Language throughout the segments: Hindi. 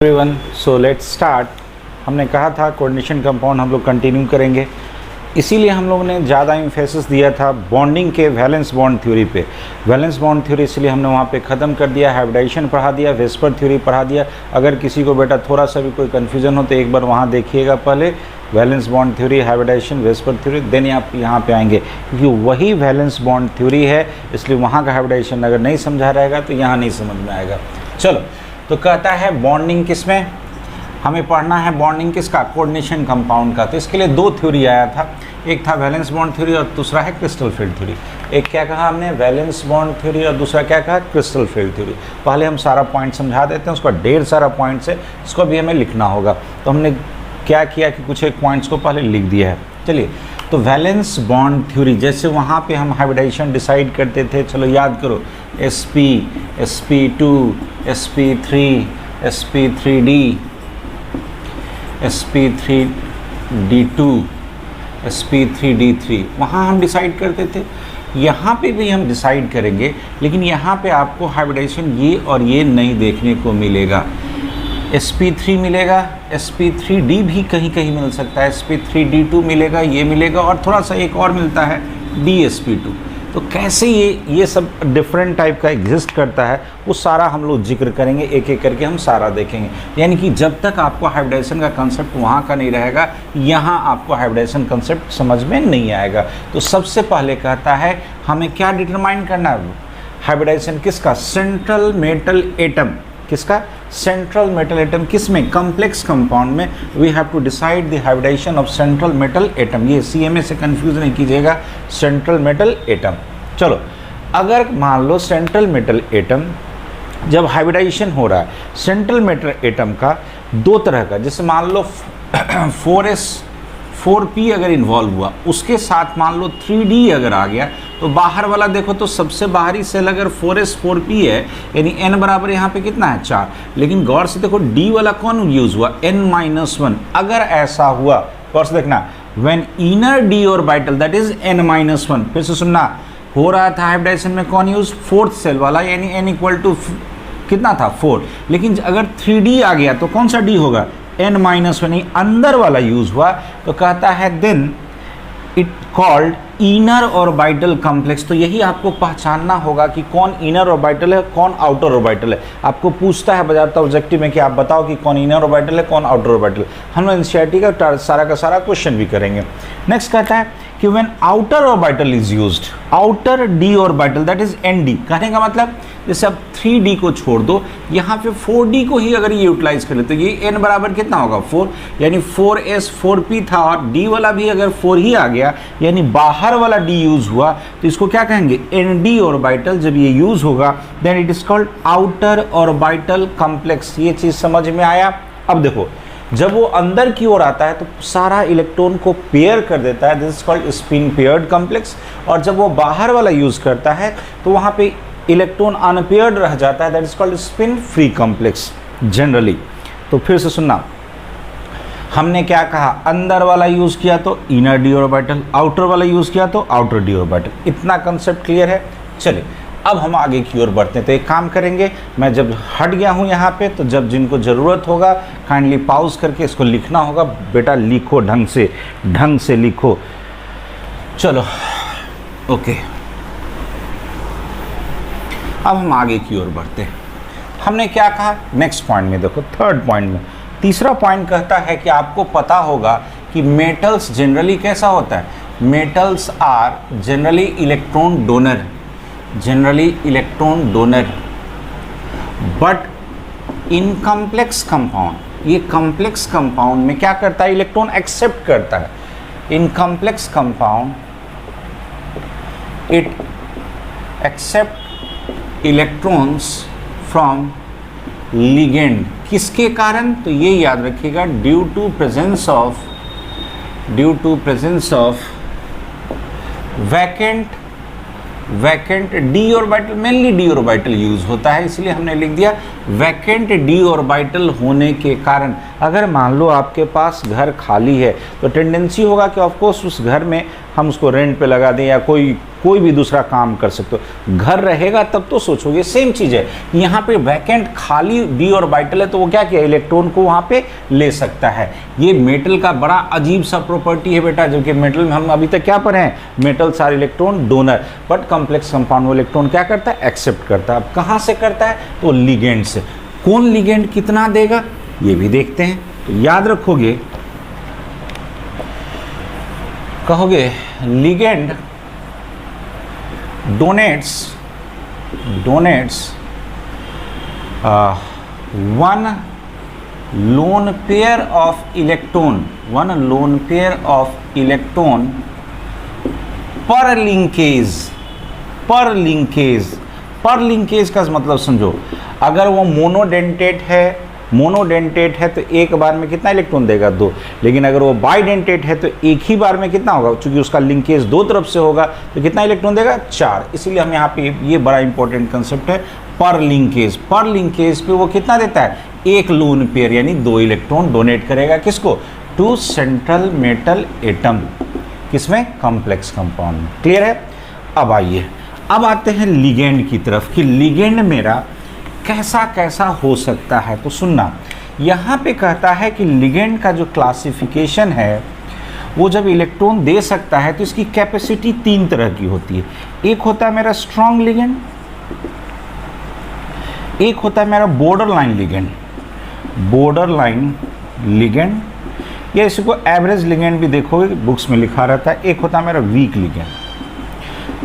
Everyone, so let's start. हमने कहा था कोऑर्डिनेशन कंपाउंड हम लोग कंटिन्यू करेंगे, इसीलिए हम लोगों ने ज़्यादा इम्फेसिस दिया था बॉन्डिंग के वैलेंस बॉन्ड थ्योरी पे। वैलेंस बॉन्ड थ्योरी इसलिए हमने वहाँ पे ख़त्म कर दिया, हाइब्रिडाइजेशन पढ़ा दिया, वेस्पर थ्योरी पढ़ा दिया। अगर किसी को बेटा थोड़ा सा भी कोई कन्फ्यूजन हो तो एक बार वहाँ देखिएगा, पहले valence bond theory, hybridisation, VSEPR theory, then आप यहाँ पे आएंगे, क्योंकि वही वैलेंस बॉन्ड थ्योरी है, इसलिए वहाँ का हाइब्रिडाइजेशन अगर नहीं समझा रहेगा तो यहाँ नहीं समझ में आएगा। चलो, तो कहता है बॉन्डिंग किसमें हमें पढ़ना है, बॉन्डिंग किसका, कोऑर्डिनेशन कंपाउंड का। तो इसके लिए दो थ्योरी आया था, एक था वैलेंस बॉन्ड थ्योरी और दूसरा है क्रिस्टल फील्ड थ्योरी। एक क्या कहा हमने, वैलेंस बॉन्ड थ्योरी, और दूसरा क्या कहा, क्रिस्टल फील्ड थ्योरी। पहले हम सारा पॉइंट समझा देते हैं, उसका ढेर सारा पॉइंट्स है, इसको भी हमें लिखना होगा। तो हमने क्या किया कि कुछ एक पॉइंट्स को पहले लिख दिया है। चलिए, तो वैलेंस बॉन्ड थ्योरी, जैसे वहाँ पे हम हाइब्रिडाइजेशन डिसाइड करते थे, चलो याद करो, sp, sp2, sp3, sp3d, sp3d2, sp3d3, वहाँ हम डिसाइड करते थे। यहाँ पे भी हम डिसाइड करेंगे, लेकिन यहाँ पे आपको हाइब्रिडाइजेशन ये और ये नहीं देखने को मिलेगा। sp3 मिलेगा, sp3d भी कहीं कहीं मिल सकता है, sp3d2 मिलेगा, ये मिलेगा, और थोड़ा सा एक और मिलता है dsp2। तो कैसे ये सब डिफरेंट टाइप का एग्जिस्ट करता है, वो सारा हम लोग जिक्र करेंगे, एक एक करके हम सारा देखेंगे। यानी कि जब तक आपको हाइब्रिडाइजेशन का कंसेप्ट वहाँ का नहीं रहेगा, यहाँ आपको हाइब्रिडाइजेशन कंसेप्ट समझ में नहीं आएगा। तो सबसे पहले कहता है हमें क्या डिटरमाइन करना है, हाइब्रिडाइजेशन किसका, सेंट्रल मेटल एटम, किसका, सेंट्रल मेटल एटम, किस में, कॉम्प्लेक्स कंपाउंड में। We have to decide the hybridisation of central metal atom. ये CMA से कंफ्यूज नहीं कीजिएगा, सेंट्रल मेटल एटम। चलो, अगर मान लो सेंट्रल मेटल एटम जब हाइब्रिडाइजेशन हो रहा है, सेंट्रल मेटल एटम का दो तरह का, जैसे मान लो 4p अगर इन्वॉल्व हुआ, उसके साथ मान लो 3d अगर आ गया, तो बाहर वाला देखो तो सबसे बाहरी सेल अगर 4s 4p है, यानी n बराबर यहाँ पे कितना है, 4। लेकिन गौर से देखो d वाला कौन यूज हुआ, n-1। अगर ऐसा हुआ, गौर से देखना, when inner d orbital that is n-1, फिर से सुनना, हो रहा था हाइब्रिडाइजेशन में कौन यूज, फोर्थ सेल वाला, यानी n इक्वल टू कितना था, 4। लेकिन अगर 3d आ गया तो कौन सा d होगा, n-1, अंदर वाला यूज हुआ। तो कहता है then it called inner orbital complex. तो यही आपको पहचानना होगा कि कौन इनर ऑर्बिटल है, कौन आउटर ऑर्बिटल है। आपको पूछता है बजाता ऑब्जेक्टिव में कि आप बताओ कि कौन इनर ऑर्बिटल है, कौन आउटर ऑर्बिटल। हम लोग एनसीईआरटी का सारा क्वेश्चन भी करेंगे। नेक्स्ट कहता है कि when outer orbital is used, outer d orbital that is nd। कहने का मतलब जैसे अब 3d को छोड़ दो, यहाँ पे 4d को ही अगर ये यूटिलाइज कर ले तो ये n बराबर कितना होगा, 4, यानी 4s 4p था, और d वाला भी अगर 4 ही आ गया, यानी बाहर वाला d यूज हुआ, तो इसको क्या कहेंगे, nd ऑर्बिटल। जब ये यूज होगा then it is called outer orbital complex. ये चीज समझ में आया। अब देखो, जब वो अंदर की ओर आता है तो सारा इलेक्ट्रॉन को पेयर कर देता है, this is called spin paired complex. और जब वो बाहर वाला यूज करता है तो वहाँ पे इलेक्ट्रॉन अनपेयर्ड रह जाता है, that is called spin free complex generally. तो फिर से सुनना, हमने क्या कहा, अंदर वाला यूज किया तो इनर d ऑर्बिटल, आउटर वाला यूज किया तो आउटर d ऑर्बिटल। इतना कंसेप्ट क्लियर है। चलिए, अब हम आगे की ओर बढ़ते हैं। तो एक काम करेंगे, मैं जब हट गया हूँ यहाँ पे, तो जब जिनको ज़रूरत होगा काइंडली पाउज करके इसको लिखना होगा। बेटा लिखो, ढंग से लिखो। चलो, ओके, अब हम आगे की ओर बढ़ते हैं। हमने क्या कहा, नेक्स्ट पॉइंट में देखो, थर्ड पॉइंट में, तीसरा पॉइंट कहता है कि आपको पता होगा कि मेटल्स जनरली कैसा होता है, metals are generally electron donor, but in complex compound, ये कॉम्प्लेक्स कंपाउंड में क्या करता है, इलेक्ट्रॉन एक्सेप्ट करता है। In complex compound it accept electrons from ligand. किसके कारण, तो ये याद रखिएगा, due to presence of vacant d orbital, mainly d orbital use होता है, इसलिए हमने लिख दिया वैकेंट डी ऑर्बिटल होने के कारण अगर मान लो आपके पास घर खाली है तो टेंडेंसी होगा कि ऑफकोर्स उस घर में हम उसको रेंट पे लगा दें या कोई भी दूसरा काम कर सकते हो। घर रहेगा तब तो सोचोगे। सेम चीज़ है यहाँ पे, वैकेंट खाली डी ऑर्बिटल है तो वो क्या किया, इलेक्ट्रॉन को वहाँ पे ले सकता है। ये मेटल का बड़ा अजीब सा प्रॉपर्टी है बेटा, जबकि मेटल में हम अभी तक क्या पढ़े हैं, metals are electron donor, but complex compound वो इलेक्ट्रॉन क्या करता है, एक्सेप्ट करता है। अब कहाँ से करता है, तो लिगेंड से। कौन लिगेंड कितना देगा ये भी देखते हैं। तो याद रखोगे, कहोगे ligand donates one lone pair of electron per linkage का मतलब समझो, अगर वो मोनोडेंटेट है तो एक बार में कितना इलेक्ट्रॉन देगा, 2। लेकिन अगर वो बाइडेंटेट है तो एक ही बार में कितना होगा, क्योंकि उसका लिंकेज 2 तरफ से होगा तो कितना इलेक्ट्रॉन देगा, 4। इसीलिए हम यहाँ पे ये बड़ा इंपॉर्टेंट कंसेप्ट है, पर लिंकेज पे वो कितना देता है, एक लोन पेयर यानी 2 इलेक्ट्रॉन डोनेट करेगा किसको, टू सेंट्रल मेटल एटम, किसमें, कॉम्प्लेक्स कंपाउंड में। क्लियर है। अब आइए, अब आते हैं लिगेंड की तरफ कि लिगेंड मेरा कैसा कैसा हो सकता है। तो सुनना, यहाँ पे कहता है कि लिगेंड का जो क्लासिफिकेशन है वो जब इलेक्ट्रॉन दे सकता है तो इसकी कैपेसिटी 3 तरह की होती है। एक होता है मेरा स्ट्रॉन्ग लिगेंड, एक होता है मेरा बॉर्डर लाइन लिगेंड, या इसी को एवरेज लिगेंड भी देखोगे बुक्स में लिखा रहता है। एक होता है मेरा वीक लिगेंड।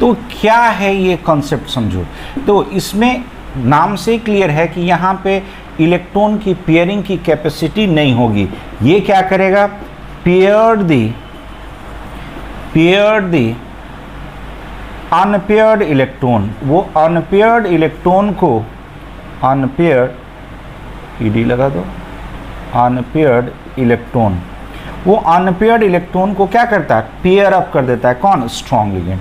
तो क्या है ये कॉन्सेप्ट समझो। तो इसमें नाम से क्लियर है कि यहाँ पे इलेक्ट्रॉन की पेयरिंग की कैपेसिटी नहीं होगी। ये क्या करेगा, पेयर दी अनपेयर्ड इलेक्ट्रॉन, वो अनपेयर्ड इलेक्ट्रॉन को, ईडी लगा दो, अनपेयर्ड इलेक्ट्रॉन, वो अनपेयर्ड इलेक्ट्रॉन को क्या करता है, पेयर अप कर देता है। कौन, स्ट्रॉन्ग लिगेंड।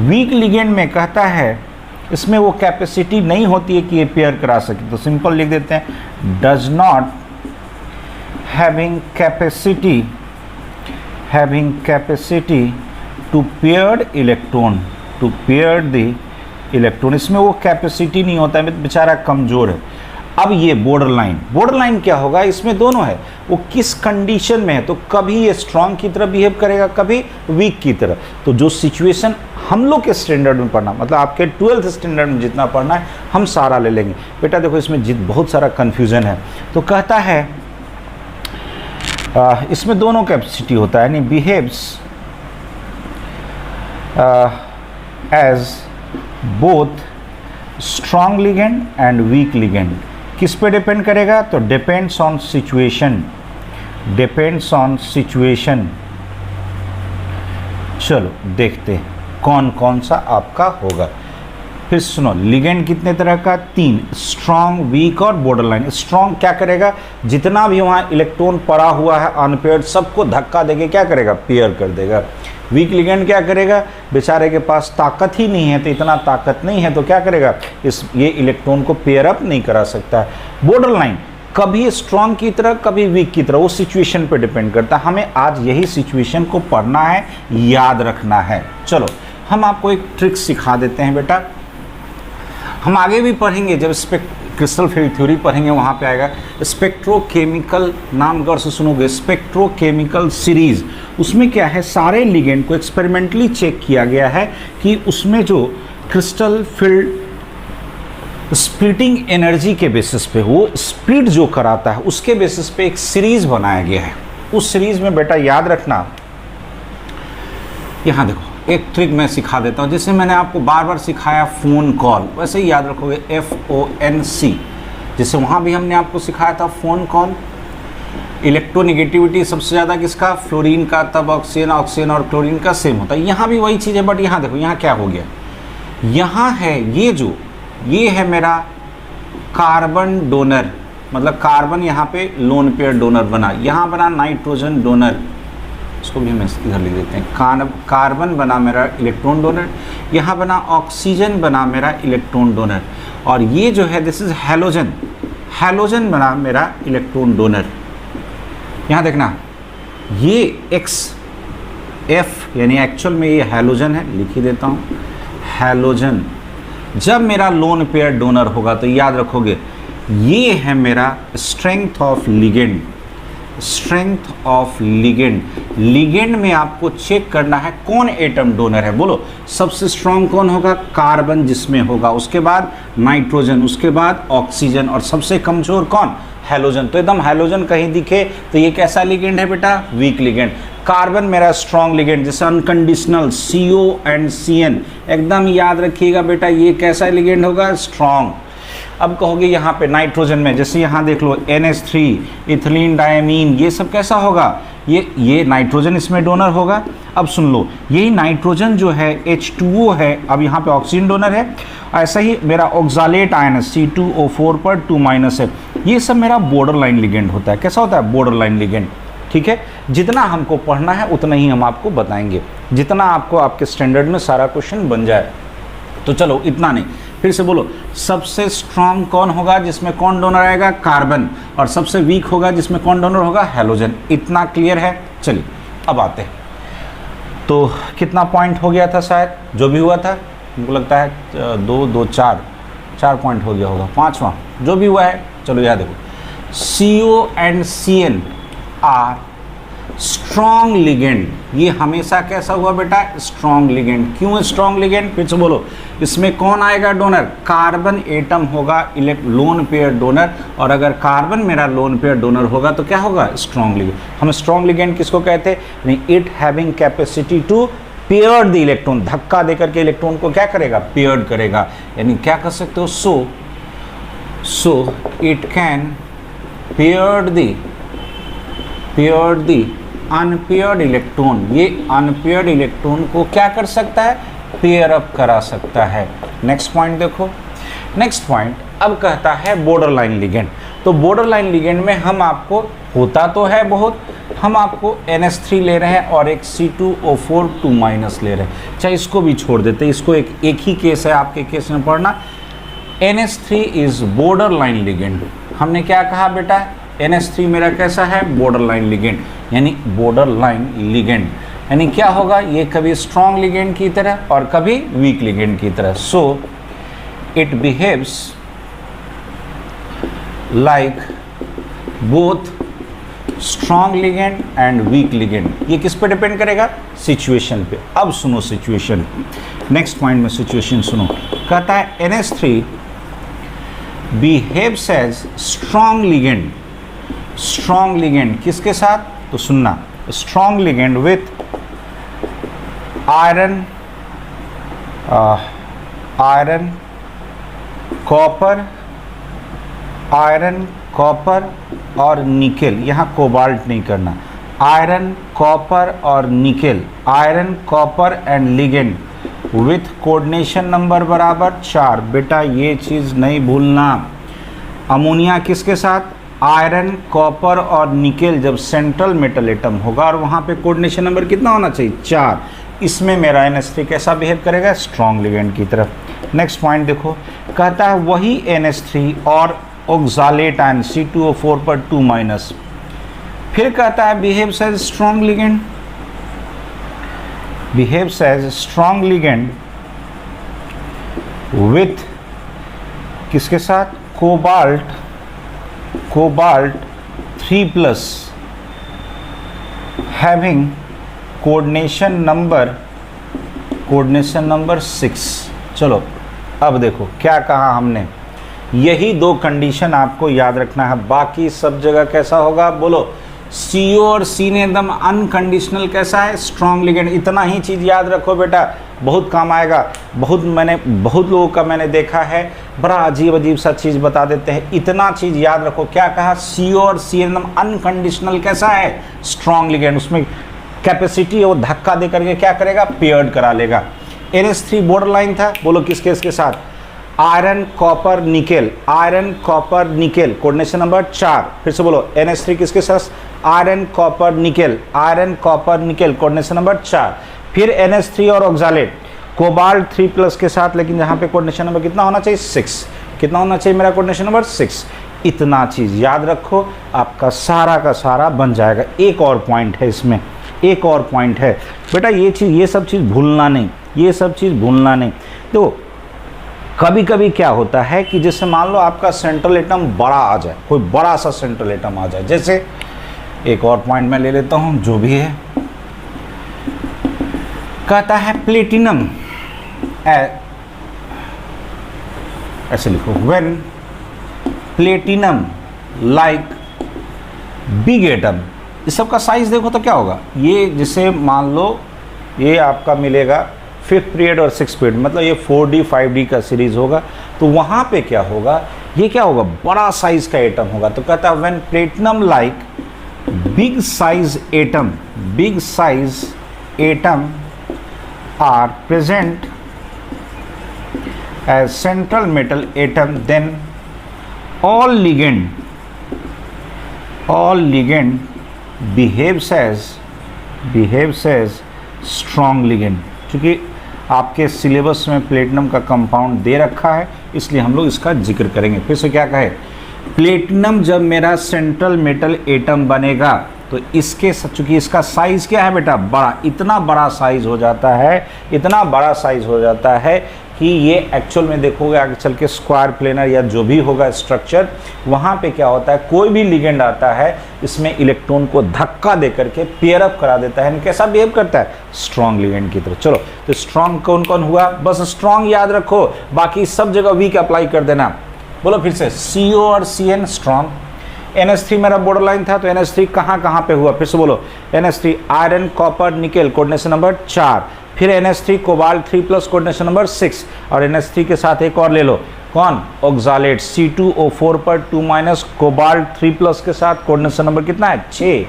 वीक लिगेंड में कहता है इसमें वो कैपेसिटी नहीं होती है कि ये पेयर करा सके। तो सिंपल लिख देते हैं, does not having capacity to paired the electron, इसमें वो कैपेसिटी नहीं होता है, बेचारा कमज़ोर है। अब ये बॉर्डर लाइन क्या होगा, इसमें दोनों है, वो किस कंडीशन में है, तो कभी ये स्ट्रॉन्ग की तरह बिहेव करेगा, कभी वीक की तरह। तो जो सिचुएशन हम लोग के स्टैंडर्ड में पढ़ना, मतलब आपके 12th स्टैंडर्ड में जितना पढ़ना है हम सारा ले लेंगे। बेटा देखो इसमें बहुत सारा कन्फ्यूज़न है। तो कहता है इसमें दोनों कैपेसिटी होता है, यानी behaves as both strong ligand and weak ligand. किस पे डिपेंड करेगा, तो डिपेंड्स ऑन सिचुएशन। चलो देखते हैं कौन कौन सा आपका होगा। फिर सुनो, लिगेंड कितने तरह का, 3, स्ट्रॉन्ग, वीक और बॉर्डर लाइन। स्ट्रॉन्ग क्या करेगा, जितना भी वहाँ इलेक्ट्रॉन पड़ा हुआ है अनपेयर्ड, सबको धक्का देके क्या करेगा, पेयर कर देगा। वीक लिगेंड क्या करेगा, बेचारे के पास ताकत ही नहीं है, तो इतना ताकत नहीं है तो क्या करेगा, ये इलेक्ट्रॉन को पेयर अप नहीं करा सकता है। बॉर्डर लाइन कभी स्ट्रॉन्ग की तरह कभी वीक की तरह, वो सिचुएशन पे डिपेंड करता है। हमें आज यही सिचुएशन को पढ़ना है, याद रखना है। चलो हम आपको एक ट्रिक सिखा देते हैं बेटा, हम आगे भी पढ़ेंगे, जब क्रिस्टल फील्ड थ्योरी पढ़ेंगे वहाँ पे आएगा। स्पेक्ट्रोकेमिकल नाम गौर से सुनोगे, स्पेक्ट्रोकेमिकल सीरीज। उसमें क्या है, सारे लिगेंड को एक्सपेरिमेंटली चेक किया गया है कि उसमें जो क्रिस्टल फील्ड स्प्लिटिंग एनर्जी के बेसिस पे, वो स्प्लिट जो कराता है उसके बेसिस पे एक सीरीज बनाया गया है। उस सीरीज में बेटा याद रखना, यहाँ देखो एक ट्रिक मैं सिखा देता हूँ, जैसे मैंने आपको बार बार सिखाया फ़ोन कॉल, वैसे ही याद रखोगे FONC। जैसे वहाँ भी हमने आपको सिखाया था फ़ोन कॉल। इलेक्ट्रोनेगेटिविटी सबसे ज़्यादा किसका, फ्लोरीन का, तब ऑक्सीजन और क्लोरीन का सेम होता है। यहाँ भी वही चीज़ है, बट यहाँ देखो यहाँ क्या हो गया, यहाँ है ये है मेरा कार्बन डोनर, मतलब कार्बन यहाँ पे लोन पेयर डोनर बना, यहाँ बना नाइट्रोजन डोनर, इसको भी हम इधर लिख देते हैं। कार्बन बना मेरा इलेक्ट्रॉन डोनर, यहाँ बना ऑक्सीजन बना मेरा इलेक्ट्रॉन डोनर, और ये जो है दिस इज हैलोजन, हैलोजन बना मेरा इलेक्ट्रॉन डोनर। यहाँ देखना ये एक्स एफ यानी एक्चुअल में ये हैलोजन है, लिख ही देता हूँ हैलोजन। जब मेरा लोन पेयर डोनर होगा तो याद रखोगे ये है मेरा strength of ligand. Strength of ligand, ligand में आपको चेक करना है कौन एटम डोनर है। बोलो सबसे स्ट्रांग कौन होगा? कार्बन जिसमें होगा, उसके बाद नाइट्रोजन, उसके बाद ऑक्सीजन, और सबसे कमजोर कौन? हैलोजन। तो एकदम हैलोजन कहीं दिखे तो ये कैसा लिगेंड है बेटा? Week ligand. कार्बन मेरा स्ट्रॉन्ग लिगेंड, जैसे अनकंडीशनल CO एंड CN, एकदम याद रखिएगा बेटा ये कैसा लिगेंड होगा? स्ट्रॉन्ग। अब कहोगे यहाँ पे नाइट्रोजन में, जैसे यहाँ देख लो NH3, इथिलीन डायमीन, ये सब कैसा होगा? ये नाइट्रोजन इसमें डोनर होगा। अब सुन लो, यही नाइट्रोजन जो है H2O है, अब यहाँ पे ऑक्सीजन डोनर है। ऐसा ही मेरा ऑक्सालेट आयन C2O4 पर 2- है, ये सब मेरा बॉर्डर लाइन लिगेंड होता है। कैसा होता है? Border line ligand. ठीक है, जितना हमको पढ़ना है उतना ही हम आपको बताएंगे, जितना आपको आपके स्टैंडर्ड में सारा क्वेश्चन बन जाए। तो चलो इतना नहीं, फिर से बोलो सबसे स्ट्रांग कौन होगा जिसमें कौन डोनर आएगा? कार्बन। और सबसे वीक होगा जिसमें कौन डोनर होगा? हैलोजन। इतना क्लियर है? चलिए अब आते हैं। तो कितना पॉइंट हो गया था? शायद जो भी हुआ था मुझको लगता है 4 पॉइंट हो गया होगा, 5वां जो भी हुआ है। चलो याद देखो, CO and CN are strong ligand. ये हमेशा कैसा हुआ बेटा? Strong ligand. क्यों स्ट्रॉन्ग लिगेंड? फिर से बोलो, इसमें कौन आएगा डोनर? कार्बन एटम होगा लोन पेयर डोनर। और अगर कार्बन मेरा लोन पेयर डोनर होगा तो क्या होगा? Strong ligand. हम स्ट्रॉन्ग लिगेंड किसको कहते हैं? It having capacity to pair the electron, धक्का देकर के इलेक्ट्रॉन को क्या करेगा? पेयर्ड करेगा। यानी क्या कर सकते हो? So it can pair the unpaired electron. ये अनपेयर्ड इलेक्ट्रॉन को क्या कर सकता है? पेयर अप करा सकता है। नेक्स्ट पॉइंट देखो, नेक्स्ट पॉइंट अब कहता है बॉर्डर लाइन लिगेंड। तो बॉर्डर लाइन लिगेंड में हम आपको होता तो है बहुत, हम आपको NH3 ले रहे हैं और एक C2O4 2- ले रहे हैं। चाहे इसको भी छोड़ देते, इसको एक ही केस है आपके केस में पढ़ना। NH3 is border line ligand. हमने क्या कहा बेटा? NH3 मेरा कैसा है? Border line ligand. यानी बॉर्डर लाइन लिगेंड यानी क्या होगा? ये कभी स्ट्रॉन्ग लिगेंड की तरह और कभी वीक लिगेंड की तरह। So it behaves like both strong ligand and weak ligand. ये किस पे डिपेंड करेगा? सिचुएशन पे। अब सुनो सिचुएशन, नेक्स्ट पॉइंट में सिचुएशन सुनो। कहता है NH3 behaves as strong ligand. Strong ligand किसके साथ? तो सुनना, strong ligand with iron copper और निकेल। यहाँ कोबाल्ट नहीं करना, आयरन कॉपर और nickel. Iron copper and ligand with coordination number बराबर 4। बेटा ये चीज़ नहीं भूलना। अमोनिया किसके साथ? आयरन कॉपर और निकेल जब सेंट्रल मेटल एटम होगा और वहाँ पे कोऑर्डिनेशन नंबर कितना होना चाहिए? 4। इसमें मेरा NH3 कैसा बिहेव करेगा? स्ट्रॉन्ग लिगेंड की तरफ। नेक्स्ट पॉइंट देखो, कहता है वही NH3 और ऑक्सालेट आयन C2O4 पर 2-। फिर कहता है behaves as strong ligand, behaves as strong ligand with किसके साथ? Cobalt 3+ having coordination number 6। चलो अब देखो क्या कहा हमने, यही 2 कंडीशन आपको याद रखना है। बाकी सब जगह कैसा होगा? बोलो CO और C ने एकदम अनकंडीशनल कैसा है? Strong ligand. इतना ही चीज़ याद रखो बेटा, बहुत काम आएगा। बहुत लोगों का मैंने देखा है बड़ा अजीब सा चीज़ बता देते हैं। इतना चीज़ याद रखो, क्या कहा? CO और C एकदम अनकंडीशनल कैसा है? Strong ligand. उसमें कैपेसिटी वो धक्का दे करके क्या करेगा? पेयर्ड करा लेगा। NH3 बॉर्डर लाइन था, बोलो किसके इसके साथ? Iron copper nickel. Iron copper nickel coordination number 4। फिर से बोलो NH3 किसके साथ? Iron copper nickel. Iron copper nickel coordination number 4। फिर NH3 और ऑक्सालेट कोबाल्ट 3+ के साथ, लेकिन यहाँ पे कोऑर्डिनेशन नंबर कितना होना चाहिए? 6। कितना होना चाहिए मेरा कोऑर्डिनेशन नंबर? 6। इतना चीज़ याद रखो, आपका सारा का सारा बन जाएगा। एक और पॉइंट है इसमें, एक और पॉइंट है बेटा, ये चीज़, ये सब चीज़ भूलना नहीं, ये सब चीज़ भूलना नहीं। तो कभी कभी क्या होता है कि जैसे मान लो आपका सेंट्रल एटम बड़ा आ जाए, कोई बड़ा सा सेंट्रल एटम आ जाए, जैसे एक और पॉइंट मैं ले लेता हूँ जो भी है, कहता है प्लेटिनम, ऐसे लिखो, when platinum like big atom, इस सब का साइज देखो तो क्या होगा, ये जिसे मान लो ये आपका मिलेगा 5th पीरियड और 6th पीरियड, मतलब ये 4D 5D का सीरीज होगा, तो वहाँ पे क्या होगा, ये क्या होगा, बड़ा साइज का एटम होगा। तो कहता है when platinum like big size atom, big size atom are present as central metal atom, then all ligand behaves as strong ligand। क्योंकि आपके सिलेबस में प्लेटिनम का कंपाउंड दे रखा है, इसलिए हम लोग इसका जिक्र करेंगे। फिर से क्या कहे, प्लेटिनम जब मेरा सेंट्रल मेटल एटम बनेगा तो इसके, चूंकि इसका साइज क्या है बेटा, बड़ा, इतना बड़ा साइज हो जाता है, इतना बड़ा साइज हो जाता है कि ये एक्चुअल में देखोगे आगे चल के स्क्वायर प्लेनर या जो भी होगा स्ट्रक्चर, वहाँ पे क्या होता है, कोई भी लिगेंड आता है इसमें इलेक्ट्रॉन को धक्का दे करके पेयर अप करा देता है, कैसा बिहेव करता है, स्ट्रॉन्ग लिगेंड की तरह। चलो, तो स्ट्रॉन्ग कौन कौन हुआ, बस स्ट्रॉन्ग याद रखो, बाकी सब जगह वीक अप्लाई कर देना। बोलो फिर से, CO और CN स्ट्रॉन्ग, NH3 मेरा बॉर्डर लाइन था, तो NH3 कहाँ पे हुआ, फिर से बोलो, NH3 iron copper nickel coordination number 4, फिर NH3 कोबाल्ट 3+ कोऑर्डिनेशन नंबर 6, और NH3 के साथ एक और ले लो, कौन, ऑक्सालेट C2O4 पर 2- कोबाल्ट 3+ के साथ कोऑर्डिनेशन नंबर कितना है, 6।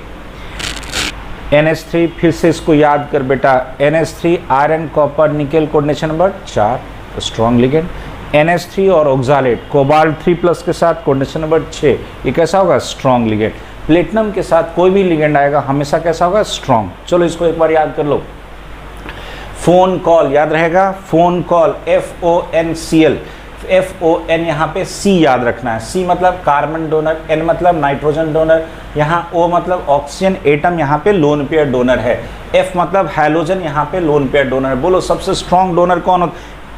NH3 फिर से इसको याद कर बेटा, NH3 iron copper nickel coordination number 4, strong ligand. NH3 और ऑक्सालेट कोबाल्ट 3+ के साथ कोऑर्डिनेशन नंबर 6, ये कैसा होगा, स्ट्रॉन्ग लिगेंड। प्लेटिनम के साथ कोई भी लिगेंड आएगा हमेशा कैसा होगा, स्ट्रॉन्ग। चलो इसको एक बार याद कर लो, फोन कॉल याद रहेगा, फोन कॉल FONCl, FON यहाँ पे C याद रखना है, C मतलब कार्बन डोनर, N मतलब नाइट्रोजन डोनर, यहाँ O मतलब ऑक्सीजन एटम, यहाँ पे लोन पेयर डोनर है, F मतलब हैलोजन, यहाँ पे लोन पेयर डोनर। बोलो सबसे स्ट्रॉन्ग डोनर कौन होगा,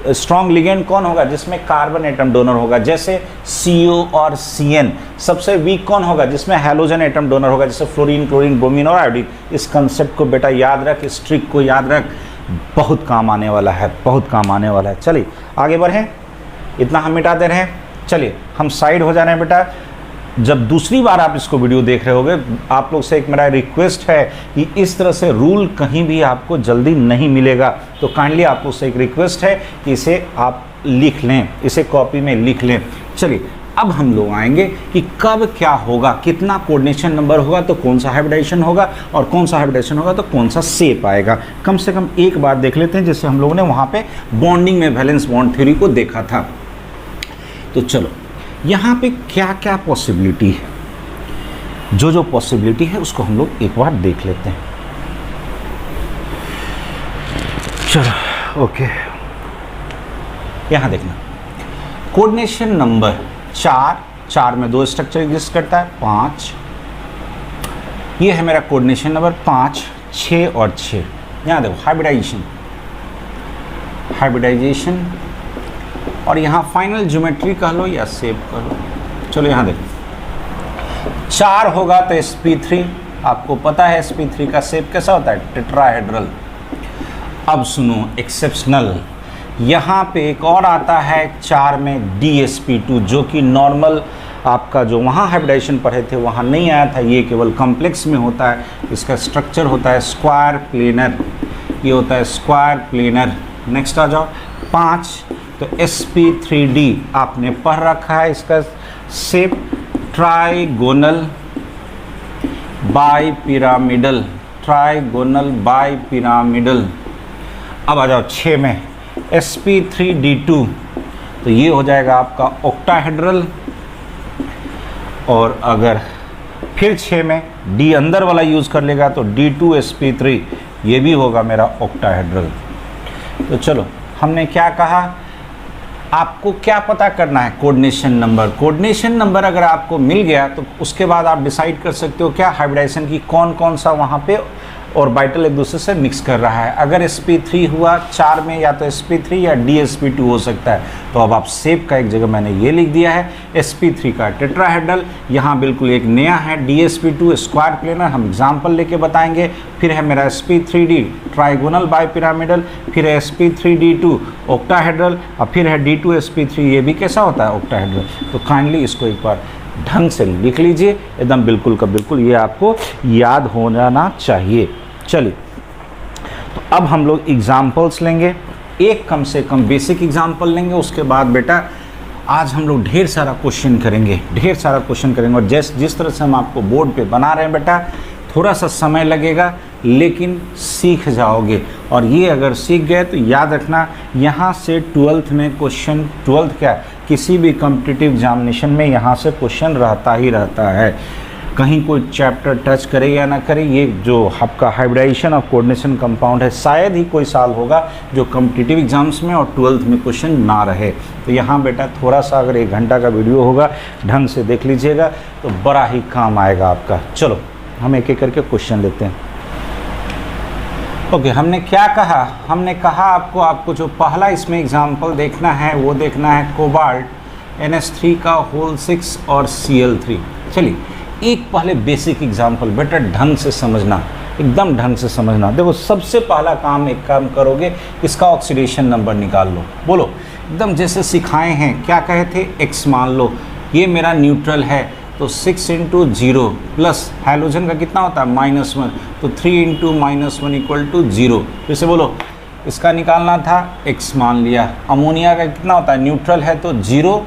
स्ट्रॉन्ग लिगेंड कौन होगा, जिसमें कार्बन एटम डोनर होगा, जैसे CO और CN। सबसे वीक कौन होगा, जिसमें हैलोजन एटम डोनर होगा, जैसे फ्लोरीन, क्लोरीन, ब्रोमीन और आयोडीन। इस कंसेप्ट को बेटा याद रख, इस ट्रिक को याद रख, बहुत काम आने वाला है, बहुत काम आने वाला है। चलिए आगे बढ़ें, इतना हम मिटा दे रहे हैं, चलिए हम साइड हो जा रहे हैं बेटा। जब दूसरी बार आप इसको वीडियो देख रहे होगे, आप लोग से एक मेरा रिक्वेस्ट है कि इस तरह से रूल कहीं भी आपको जल्दी नहीं मिलेगा, तो काइंडली आप लोग से एक रिक्वेस्ट है कि इसे आप लिख लें, इसे कॉपी में लिख लें। चलिए अब हम लोग आएंगे कि कब क्या होगा, कितना कोऑर्डिनेशन नंबर होगा तो कौन सा हाइब्रिडाइजेशन होगा, और कौन सा हाइब्रिडाइजेशन होगा तो कौन सा शेप आएगा। कम से कम एक बार देख लेते हैं, जैसे हम लोगों ने वहाँ पे बॉन्डिंग में वैलेंस बॉन्ड थ्योरी को देखा था। तो चलो यहाँ पे क्या क्या पॉसिबिलिटी है, जो पॉसिबिलिटी है उसको हम लोग एक बार देख लेते हैं। चलो ओके, यहाँ देखना, कोऑर्डिनेशन नंबर 4 में 2 स्ट्रक्चर एग्जिस्ट करता है, 5, ये है मेरा कोऑर्डिनेशन नंबर 5, 6 और 6। यहाँ देखो हाइब्रिडाइजेशन, और यहाँ फाइनल ज्योमेट्री कह लो या शेप कह लो। चलो यहाँ देखो, 4 होगा तो sp3, आपको पता है sp3 का शेप कैसा होता है, टेट्राहेड्रल। अब सुनो एक्सेप्शनल, यहाँ पे एक और आता है 4 में dsp2, जो कि नॉर्मल आपका जो वहाँ हाइब्रिडाइजेशन पढ़े थे वहाँ नहीं आया था, ये केवल कॉम्प्लेक्स में होता है। इसका स्ट्रक्चर होता है स्क्वायर प्लेनर, ये होता है स्क्वायर प्लेनर। नेक्स्ट आ जाओ 5, तो sp3d आपने पढ़ रखा है, इसका shape trigonal bipyramidal, trigonal bipyramidal. अब आ जाओ 6 में sp3d2, तो ये हो जाएगा आपका ऑक्टाहेड्रल। और अगर फिर 6 में d अंदर वाला यूज़ कर लेगा तो d2sp3, ये भी होगा मेरा ऑक्टाहेड्रल। तो चलो हमने क्या कहा, आपको क्या पता करना है, कोऑर्डिनेशन नंबर। कोऑर्डिनेशन नंबर अगर आपको मिल गया तो उसके बाद आप डिसाइड कर सकते हो क्या हाइब्रिडाइजेशन की कौन कौन सा वहाँ पे ऑर्बिटल एक दूसरे से मिक्स कर रहा है। अगर sp3 हुआ 4 में, या तो sp3 या dsp2 हो सकता है। तो अब आप सेव का एक जगह मैंने ये लिख दिया है, sp3 का टेट्राहेड्रल, यहाँ बिल्कुल एक नया है dsp2 स्क्वायर प्लेनर, हम एग्जाम्पल लेके बताएंगे। फिर है मेरा sp3d ट्राइगोनल बाइपिरामिडल, फिर है sp3d2 ऑक्टाहेड्रल, और फिर है d2sp3, ये भी कैसा होता है, ऑक्टाहेड्रल। तो काइंडली इसको एक बार ढंग से लिख लीजिए, एकदम बिल्कुल का बिल्कुल, ये आपको याद हो जाना चाहिए। चलिए, तो अब हम लोग एग्जाम्पल्स लेंगे, एक कम से कम बेसिक एग्जाम्पल लेंगे। उसके बाद बेटा आज हम लोग ढेर सारा क्वेश्चन करेंगे, ढेर सारा क्वेश्चन करेंगे। और जिस तरह से हम आपको बोर्ड पे बना रहे हैं बेटा, थोड़ा सा समय लगेगा लेकिन सीख जाओगे। और ये अगर सीख गए तो याद रखना, यहाँ से 12th में क्वेश्चन, 12th क्या, किसी भी कॉम्पिटिटिव एग्जामिनेशन में यहाँ से क्वेश्चन रहता ही रहता है। कहीं कोई चैप्टर टच करे या ना करे, ये जो आपका हाइब्रिडाइजेशन ऑफ कोऑर्डिनेशन कंपाउंड है, शायद ही कोई साल होगा जो कॉम्पिटिटिव एग्जाम्स में और 12th में क्वेश्चन ना रहे। तो यहाँ बेटा थोड़ा सा अगर 1 घंटा का वीडियो होगा, ढंग से देख लीजिएगा तो बड़ा ही काम आएगा आपका। चलो हम एक एक करके क्वेश्चन लेते हैं। ओके, हमने क्या कहा, हमने कहा आपको जो पहला इसमें एग्जाम्पल देखना है वो देखना है कोबाल्ट NH3 का होल 6 और Cl3। चलिए एक पहले बेसिक एग्जाम्पल बेटा ढंग से समझना, एकदम ढंग से समझना। देखो सबसे पहला काम, एक काम करोगे, इसका ऑक्सीडेशन नंबर निकाल लो। बोलो एकदम जैसे सिखाए हैं, क्या कहे थे, x मान लो, ये मेरा न्यूट्रल है तो 6 × 0 प्लस हाइड्रोजन का कितना होता है -1, तो 3 × -1 = 0। फिर से बोलो, इसका निकालना था, x मान लिया। अमोनिया का कितना होता है, न्यूट्रल है तो 0,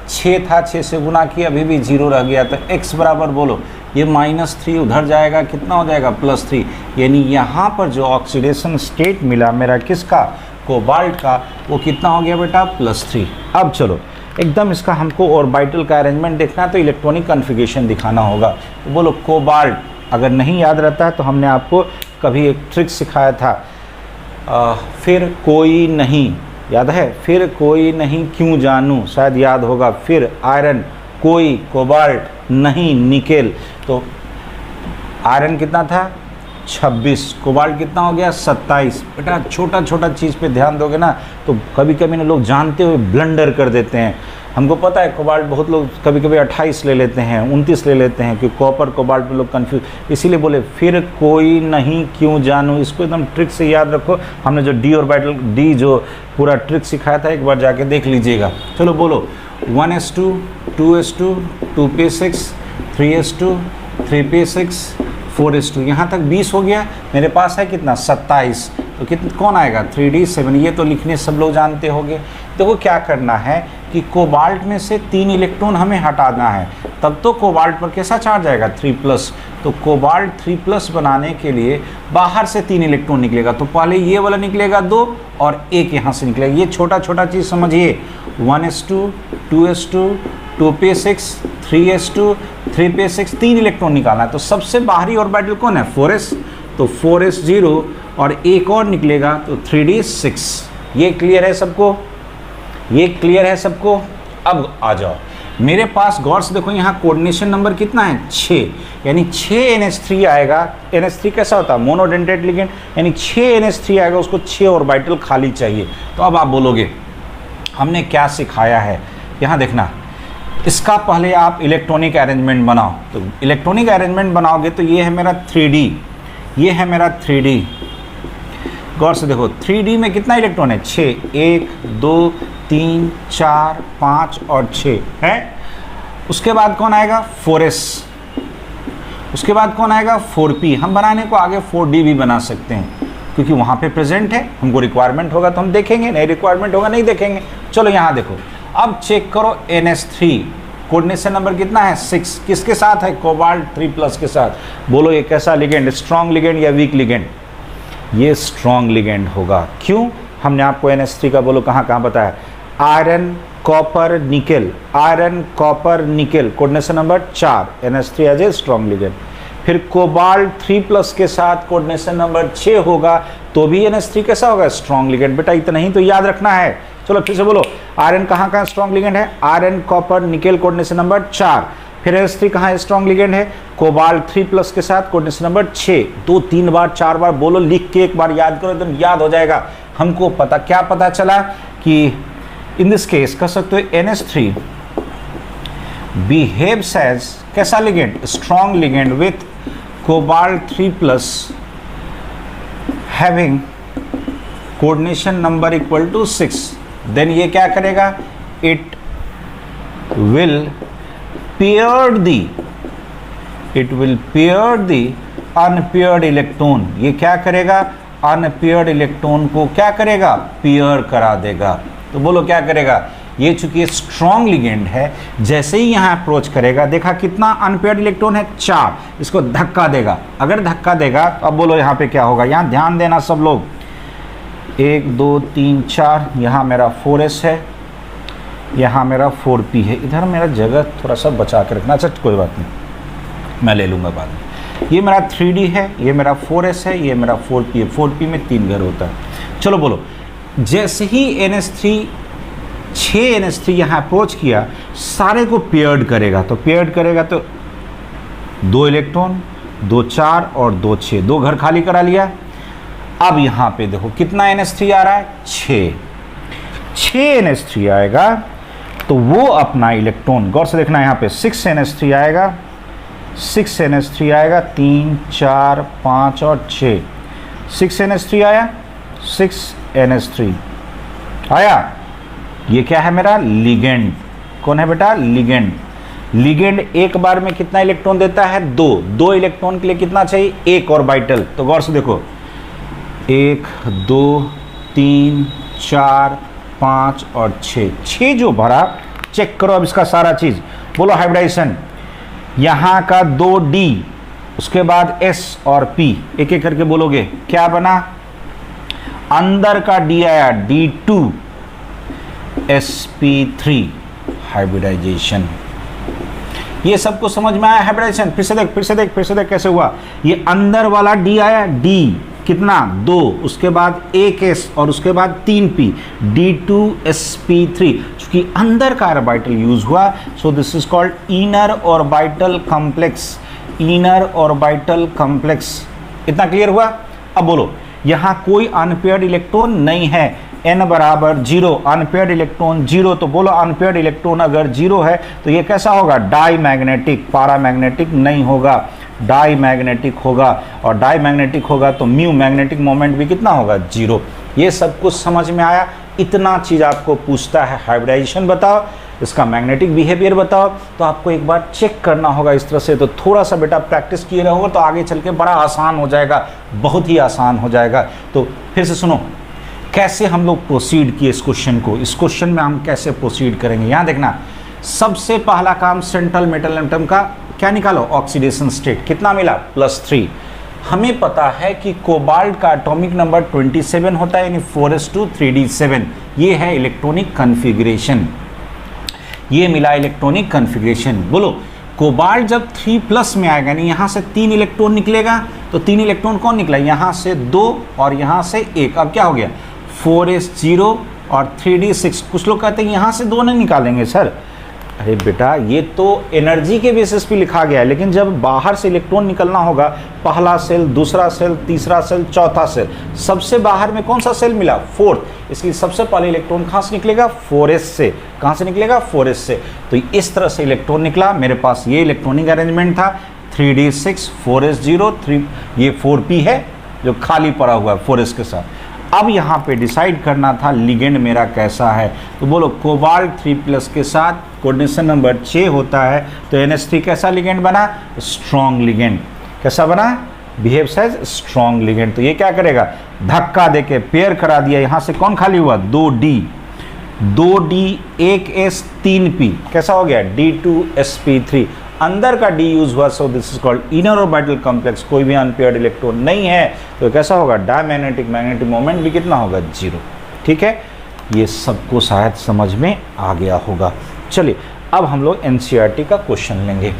6 था, 6 से गुना किया, अभी भी 0 रह गया, तो x बराबर बोलो, ये -3 उधर जाएगा, कितना हो जाएगा, +3। यानी यहाँ पर जो ऑक्सीडेशन स्टेट मिला मेरा किसका, कोबाल्ट का, वो कितना हो गया बेटा, +3। अब चलो एकदम इसका हमको ऑर्बिटल का अरेंजमेंट देखना है तो इलेक्ट्रॉनिक कॉन्फ़िगरेशन दिखाना होगा। तो बोलो कोबाल्ट, अगर नहीं याद रहता है तो हमने आपको कभी एक ट्रिक सिखाया था, फिर कोई नहीं, याद है, फिर कोई नहीं क्यों जानूं, शायद याद होगा। फिर आयरन, कोई, कोबाल्ट, नहीं, निकेल। तो आयरन कितना था, 26, कोबाल्ट कितना हो गया, 27। बेटा छोटा छोटा चीज़ पे ध्यान दोगे ना तो कभी कभी ना लोग जानते हुए ब्लंडर कर देते हैं। हमको पता है कोबाल्ट, बहुत लोग कभी कभी 28 ले लेते हैं, 29 ले लेते हैं, कि कॉपर कोबाल्ट पे लोग कंफ्यूज, इसीलिए बोले फिर कोई नहीं क्यों जानूं। इसको एकदम ट्रिक से याद रखो। हमने जो डी ऑर्बिटल, डी जो पूरा ट्रिक सिखाया था, एक बार जाके देख लीजिएगा। चलो बोलो 1s2 2s2 2p6 3s2 3p6 4s2, यहाँ तक 20 हो गया। मेरे पास है कितना, 27। तो कितना कौन आएगा, 3d7। ये तो लिखने सब लोग जानते होंगे। देखो क्या करना है कि कोबाल्ट में से 3 इलेक्ट्रॉन हमें हटाना है, तब तो कोबाल्ट पर कैसा चार्ज आएगा, 3+। तो कोबाल्ट 3+ बनाने के लिए बाहर से 3 इलेक्ट्रॉन निकलेगा। तो पहले ये वाला निकलेगा 2 और एक यहाँ से निकलेगा। ये छोटा छोटा चीज़ समझिए, 1s2 2s2 2p6 3s2 3p6, 3 electron निकालना है। तो सबसे बाहरी ऑर्बिटल कौन है, 4s, तो 4s0 और एक और निकलेगा तो 3d6। ये क्लियर है सबको, ये क्लियर है सबको। अब आ जाओ मेरे पास, गौर से देखो, यहाँ कोऑर्डिनेशन नंबर कितना है, 6, यानी 6 NH3 आएगा। NH3 कैसा होता है, मोनोडेंटेट लिगेंड, यानी 6 NH3 आएगा, उसको 6 ऑर्बिटल खाली चाहिए। तो अब आप बोलोगे हमने क्या सिखाया है, यहाँ देखना, इसका पहले आप इलेक्ट्रॉनिक अरेंजमेंट बनाओ। तो इलेक्ट्रॉनिक अरेंजमेंट बनाओगे तो ये है मेरा 3D, ये है मेरा 3D। गौर से देखो 3D में कितना इलेक्ट्रॉन है, 6, 1 2 3 4 5 और 6 है। उसके बाद कौन आएगा, 4s, उसके बाद कौन आएगा, 4p। हम बनाने को आगे 4d भी बना सकते हैं क्योंकि वहाँ पे प्रेजेंट है। हमको रिक्वायरमेंट होगा तो हम देखेंगे, नहीं रिक्वायरमेंट होगा नहीं देखेंगे। चलो यहाँ देखो, अब चेक करो NH3, कोऑर्डिनेशन नंबर कितना है, 6, किसके साथ है, कोबाल्ट 3+ के साथ। बोलो ये कैसा लिगेंड, स्ट्रॉन्ग लिगेंड या वीक लिगेंड, ये स्ट्रॉन्ग लिगेंड होगा। क्यों, हमने आपको NH3 का बोलो कहाँ कहाँ बताया, iron copper nickel, iron copper nickel, coordination number 4, NH3 as a strong ligand. फिर कोबाल्ट 3+ के साथ कोऑर्डिनेशन नंबर 6 होगा तो भी NH3 कैसा होगा, स्ट्रॉन्ग लिगेंड। बेटा इतना ही तो याद रखना है, चलो फिर से बोलो, आयरन कहाँ कहाँ स्ट्रॉन्ग लिगेंड है? Iron, copper, nickel coordination number 4। फिर Sp कहाँ स्ट्रॉन्ग लिगेंड है? कोबाल्ट 3+ के साथ कोऑर्डिनेशन नंबर 6। 2 3 बार 4 बार बोलो, लिख के एक बार याद करो, एकदम याद हो जाएगा। हमको पता क्या पता चला कि इन दिस केस कह सकते हो NH3 बिहेव्स एज कैसा लिगेंड? Strong ligand with cobalt 3+ having coordination number equal to 6। Then ये क्या करेगा? It will pair the unpaired electron. ये क्या करेगा? अनपेयर्ड इलेक्ट्रॉन को क्या करेगा? पेयर करा देगा। तो बोलो क्या करेगा? ये चूंकि स्ट्रॉन्ग लिगेंड है, जैसे ही यहाँ अप्रोच करेगा, देखा कितना अनपेयर्ड इलेक्ट्रॉन है? 4। इसको धक्का देगा। अगर धक्का देगा तो अब बोलो यहाँ पे क्या होगा? यहाँ ध्यान देना सब लोग, 1 2 3 4, यहाँ मेरा 4s है, यहाँ मेरा 4p है। इधर मेरा जगह थोड़ा सा बचा के रखना। अच्छा कोई बात नहीं, मैं ले लूँगा बाद में। ये मेरा 3d है, ये मेरा 4s है, ये मेरा 4p है। 4p में 3 घर होता है। चलो बोलो, जैसे ही NH3 6 NH3 यहाँ अप्रोच किया, सारे को पेयर्ड करेगा। तो पेयर्ड करेगा तो 2 इलेक्ट्रॉन, 2 4 और 2 6, 2 घर खाली करा लिया। अब यहाँ पे देखो कितना NH3 आ रहा है? 6 NH3 आएगा। तो वो अपना इलेक्ट्रॉन, गौर से देखना, यहाँ पे 6 NH3 आएगा, 6 NH3 आएगा, 3 4 5 और 6, 6 NH3 आया, 6 NH3 आया। ये क्या है? मेरा लिगेंड। कौन है बेटा? लिगेंड। लिगेंड एक बार में कितना इलेक्ट्रॉन देता है? 2 इलेक्ट्रॉन के लिए कितना चाहिए? 1 ऑर्बिटल। तो गौर से देखो, 1 2 3 4 5 और 6 जो भरा, चेक करो अब इसका सारा चीज। बोलो हाइब्रिडाइजेशन, यहाँ का 2d, उसके बाद s और p, एक एक करके बोलोगे। क्या बना? अंदर का d आया D2 sp3 हाइब्रिडाइजेशन। ये सबको समझ में आया हाइब्रिडाइजेशन? फिर से देख कैसे हुआ। ये अंदर वाला d आया, d कितना? 2, उसके बाद 1s और उसके बाद 3p, D2sp3। चूंकि अंदर का ऑर्बिटल यूज हुआ, so this is called inner orbital complex. Inner orbital complex. इतना क्लियर हुआ? अब बोलो, यहाँ कोई अनपेयर्ड इलेक्ट्रॉन नहीं है, n बराबर 0, अनपेयर्ड इलेक्ट्रॉन 0। तो बोलो अनपेयर्ड इलेक्ट्रॉन अगर 0 है तो ये कैसा होगा? डाईमैग्नेटिक, पैरामैग्नेटिक नहीं होगा, डाईमैग्नेटिक होगा। और डाईमैग्नेटिक होगा तो म्यू मैग्नेटिक मोमेंट भी कितना होगा? 0। ये सब कुछ समझ में आया? इतना चीज़ आपको पूछता है, हाइब्रिडाइजेशन बताओ, इसका मैग्नेटिक बिहेवियर बताओ, तो आपको एक बार चेक करना होगा इस तरह से। तो थोड़ा सा बेटा प्रैक्टिस किए रहोगे तो आगे चल के बड़ा आसान हो जाएगा, बहुत ही आसान हो जाएगा। तो फिर से सुनो, कैसे हम लोग प्रोसीड किए इस क्वेश्चन को। इस क्वेश्चन में हम कैसे प्रोसीड करेंगे, यहाँ देखना। सबसे पहला काम, सेंट्रल मेटल एटम का क्या निकालो? Oxidation state. कितना मिला? +3। हमें पता है कि कोबाल्ट का एटॉमिक नंबर 27 होता है, यानी 4s2 3d7। ये है इलेक्ट्रॉनिक कन्फिग्रेशन, ये मिला इलेक्ट्रॉनिक कन्फिग्रेशन। बोलो, कोबाल्ट जब 3+ में आएगा, यानी यहाँ से 3 इलेक्ट्रॉन निकलेगा, तो 3 इलेक्ट्रॉन कौन निकला? यहाँ से 2 और यहाँ से 1। अब क्या हो गया? 4s0 और 3d6। कुछ लोग कहते हैं यहाँ से 2 नहीं निकालेंगे सर। अरे बेटा, ये तो एनर्जी के बेसिस पे लिखा गया है, लेकिन जब बाहर से इलेक्ट्रॉन निकलना होगा, पहला सेल, दूसरा सेल, तीसरा सेल, चौथा सेल, सबसे बाहर में कौन सा सेल मिला? 4th। इसलिए सबसे पहले इलेक्ट्रॉन कहाँ से निकलेगा? 4s से। कहाँ से निकलेगा? 4s से। तो इस तरह से इलेक्ट्रॉन निकला। मेरे पास ये इलेक्ट्रॉनिक अरेंजमेंट था, 3d6, 4s0, 3, ये 4p है जो खाली पड़ा हुआ है 4s के साथ। अब यहाँ पे डिसाइड करना था लिगेंड मेरा कैसा है। तो बोलो, कोबाल्ट 3+ के साथ कोऑर्डिनेशन नंबर 6 होता है, तो NH3 कैसा लिगेंड बना? Strong ligand. कैसा बना? Behaves as strong ligand. तो ये क्या करेगा? धक्का देके पेयर करा दिया। यहाँ से कौन खाली हुआ? 2d, 1s 3p। कैसा हो गया? D2sp3। अंदर का D यूज हुआ, so this is called inner orbital complex. कोई भी अनपेयर्ड इलेक्ट्रॉन नहीं है, तो कैसा होगा? डायमैग्नेटिक, मैग्नेटिक मोमेंट भी कितना होगा? 0। ठीक है, ये सबको शायद समझ में आ गया होगा। चलिए अब हम लोग NCERT का क्वेश्चन लेंगे।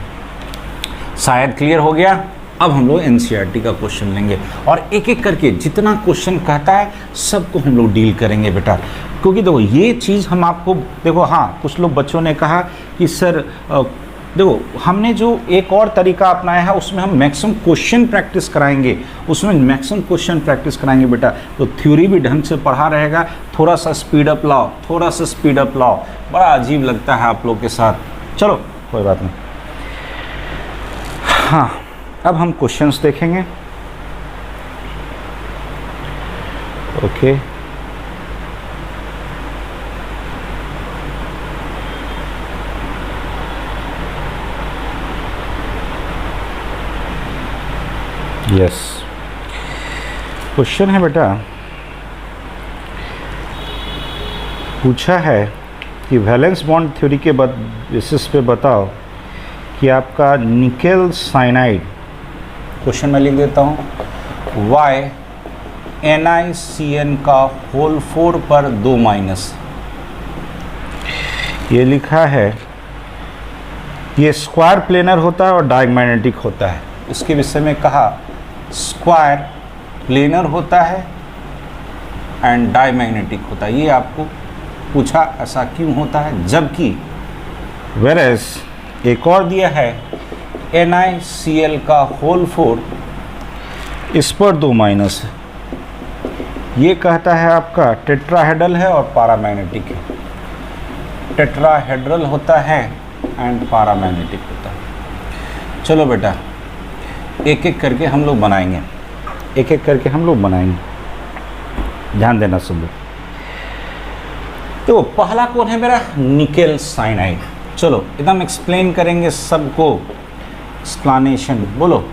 शायद क्लियर हो गया। अब हम लोग एनसीईआरटी का क्वेश्चन लेंगे और एक एक करके जितना क्वेश्चन कहता है सबको हम लोग डील करेंगे बेटा, क्योंकि देखो ये चीज़ हम आपको देखो, हाँ कुछ लोग बच्चों ने कहा कि सर देखो हमने जो एक और तरीका अपनाया है उसमें हम मैक्सिमम क्वेश्चन प्रैक्टिस कराएंगे, उसमें मैक्सिमम क्वेश्चन प्रैक्टिस कराएंगे बेटा, तो थ्योरी भी ढंग से पढ़ा रहेगा, थोड़ा सा स्पीड अप लाओ, थोड़ा सा स्पीड अप लाओ, बड़ा अजीब लगता है आप लोग के साथ। चलो कोई बात नहीं। हाँ अब हम क्वेश्चंस देखेंगे। ओके यस, क्वेश्चन है बेटा, पूछा है कि वैलेंस बॉन्ड थ्योरी के बेसिस पे बताओ कि आपका निकेल साइनाइड, क्वेश्चन में लिख देता हूँ, NiCN का होल 4 पर 2 माइनस, ये लिखा है, ये स्क्वायर प्लेनर होता है और डायगोनैलिटिक होता है। इसके विषय में कहा स्क्वायर प्लेनर होता है एंड डायमैग्नेटिक होता है, ये आपको पूछा ऐसा क्यों होता है, जबकि वेरस एक और दिया है NiCl का होल 4, इस पर 2 माइनस है, ये कहता है आपका टेट्राहेड्रल है और पैरामैग्नेटिक है, टेट्राहेड्रल होता है एंड पैरामैग्नेटिक होता है। चलो बेटा एक एक करके हम लोग बनाएंगे, एक एक करके हम लोग बनाएंगे, ध्यान देना सब लोग। तो पहला कौन है मेरा, निकेल साइनाइड। चलो एकदम एक्सप्लेन करेंगे सबको, एक्सप्लेनेशन बोलो।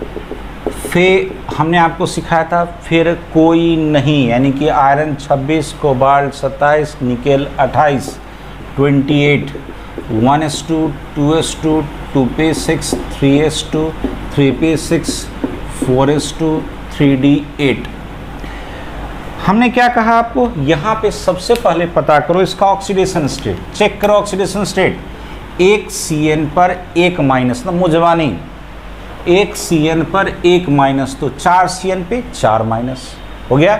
हमने आपको सिखाया था फिर कोई नहीं, यानी कि iron 26, cobalt 27, nickel 28, 28, 1s2, 2s2, 2p6, 3s2, 3p6, 4s2, 3d8। हमने क्या कहा आपको, यहाँ पे सबसे पहले पता करो इसका ऑक्सीडेशन स्टेट, चेक करो ऑक्सीडेशन स्टेट। एक CN पर 1 माइनस, ना मुझवा नहीं, एक CN पर 1 माइनस, तो 4 CN पे 4 माइनस हो गया।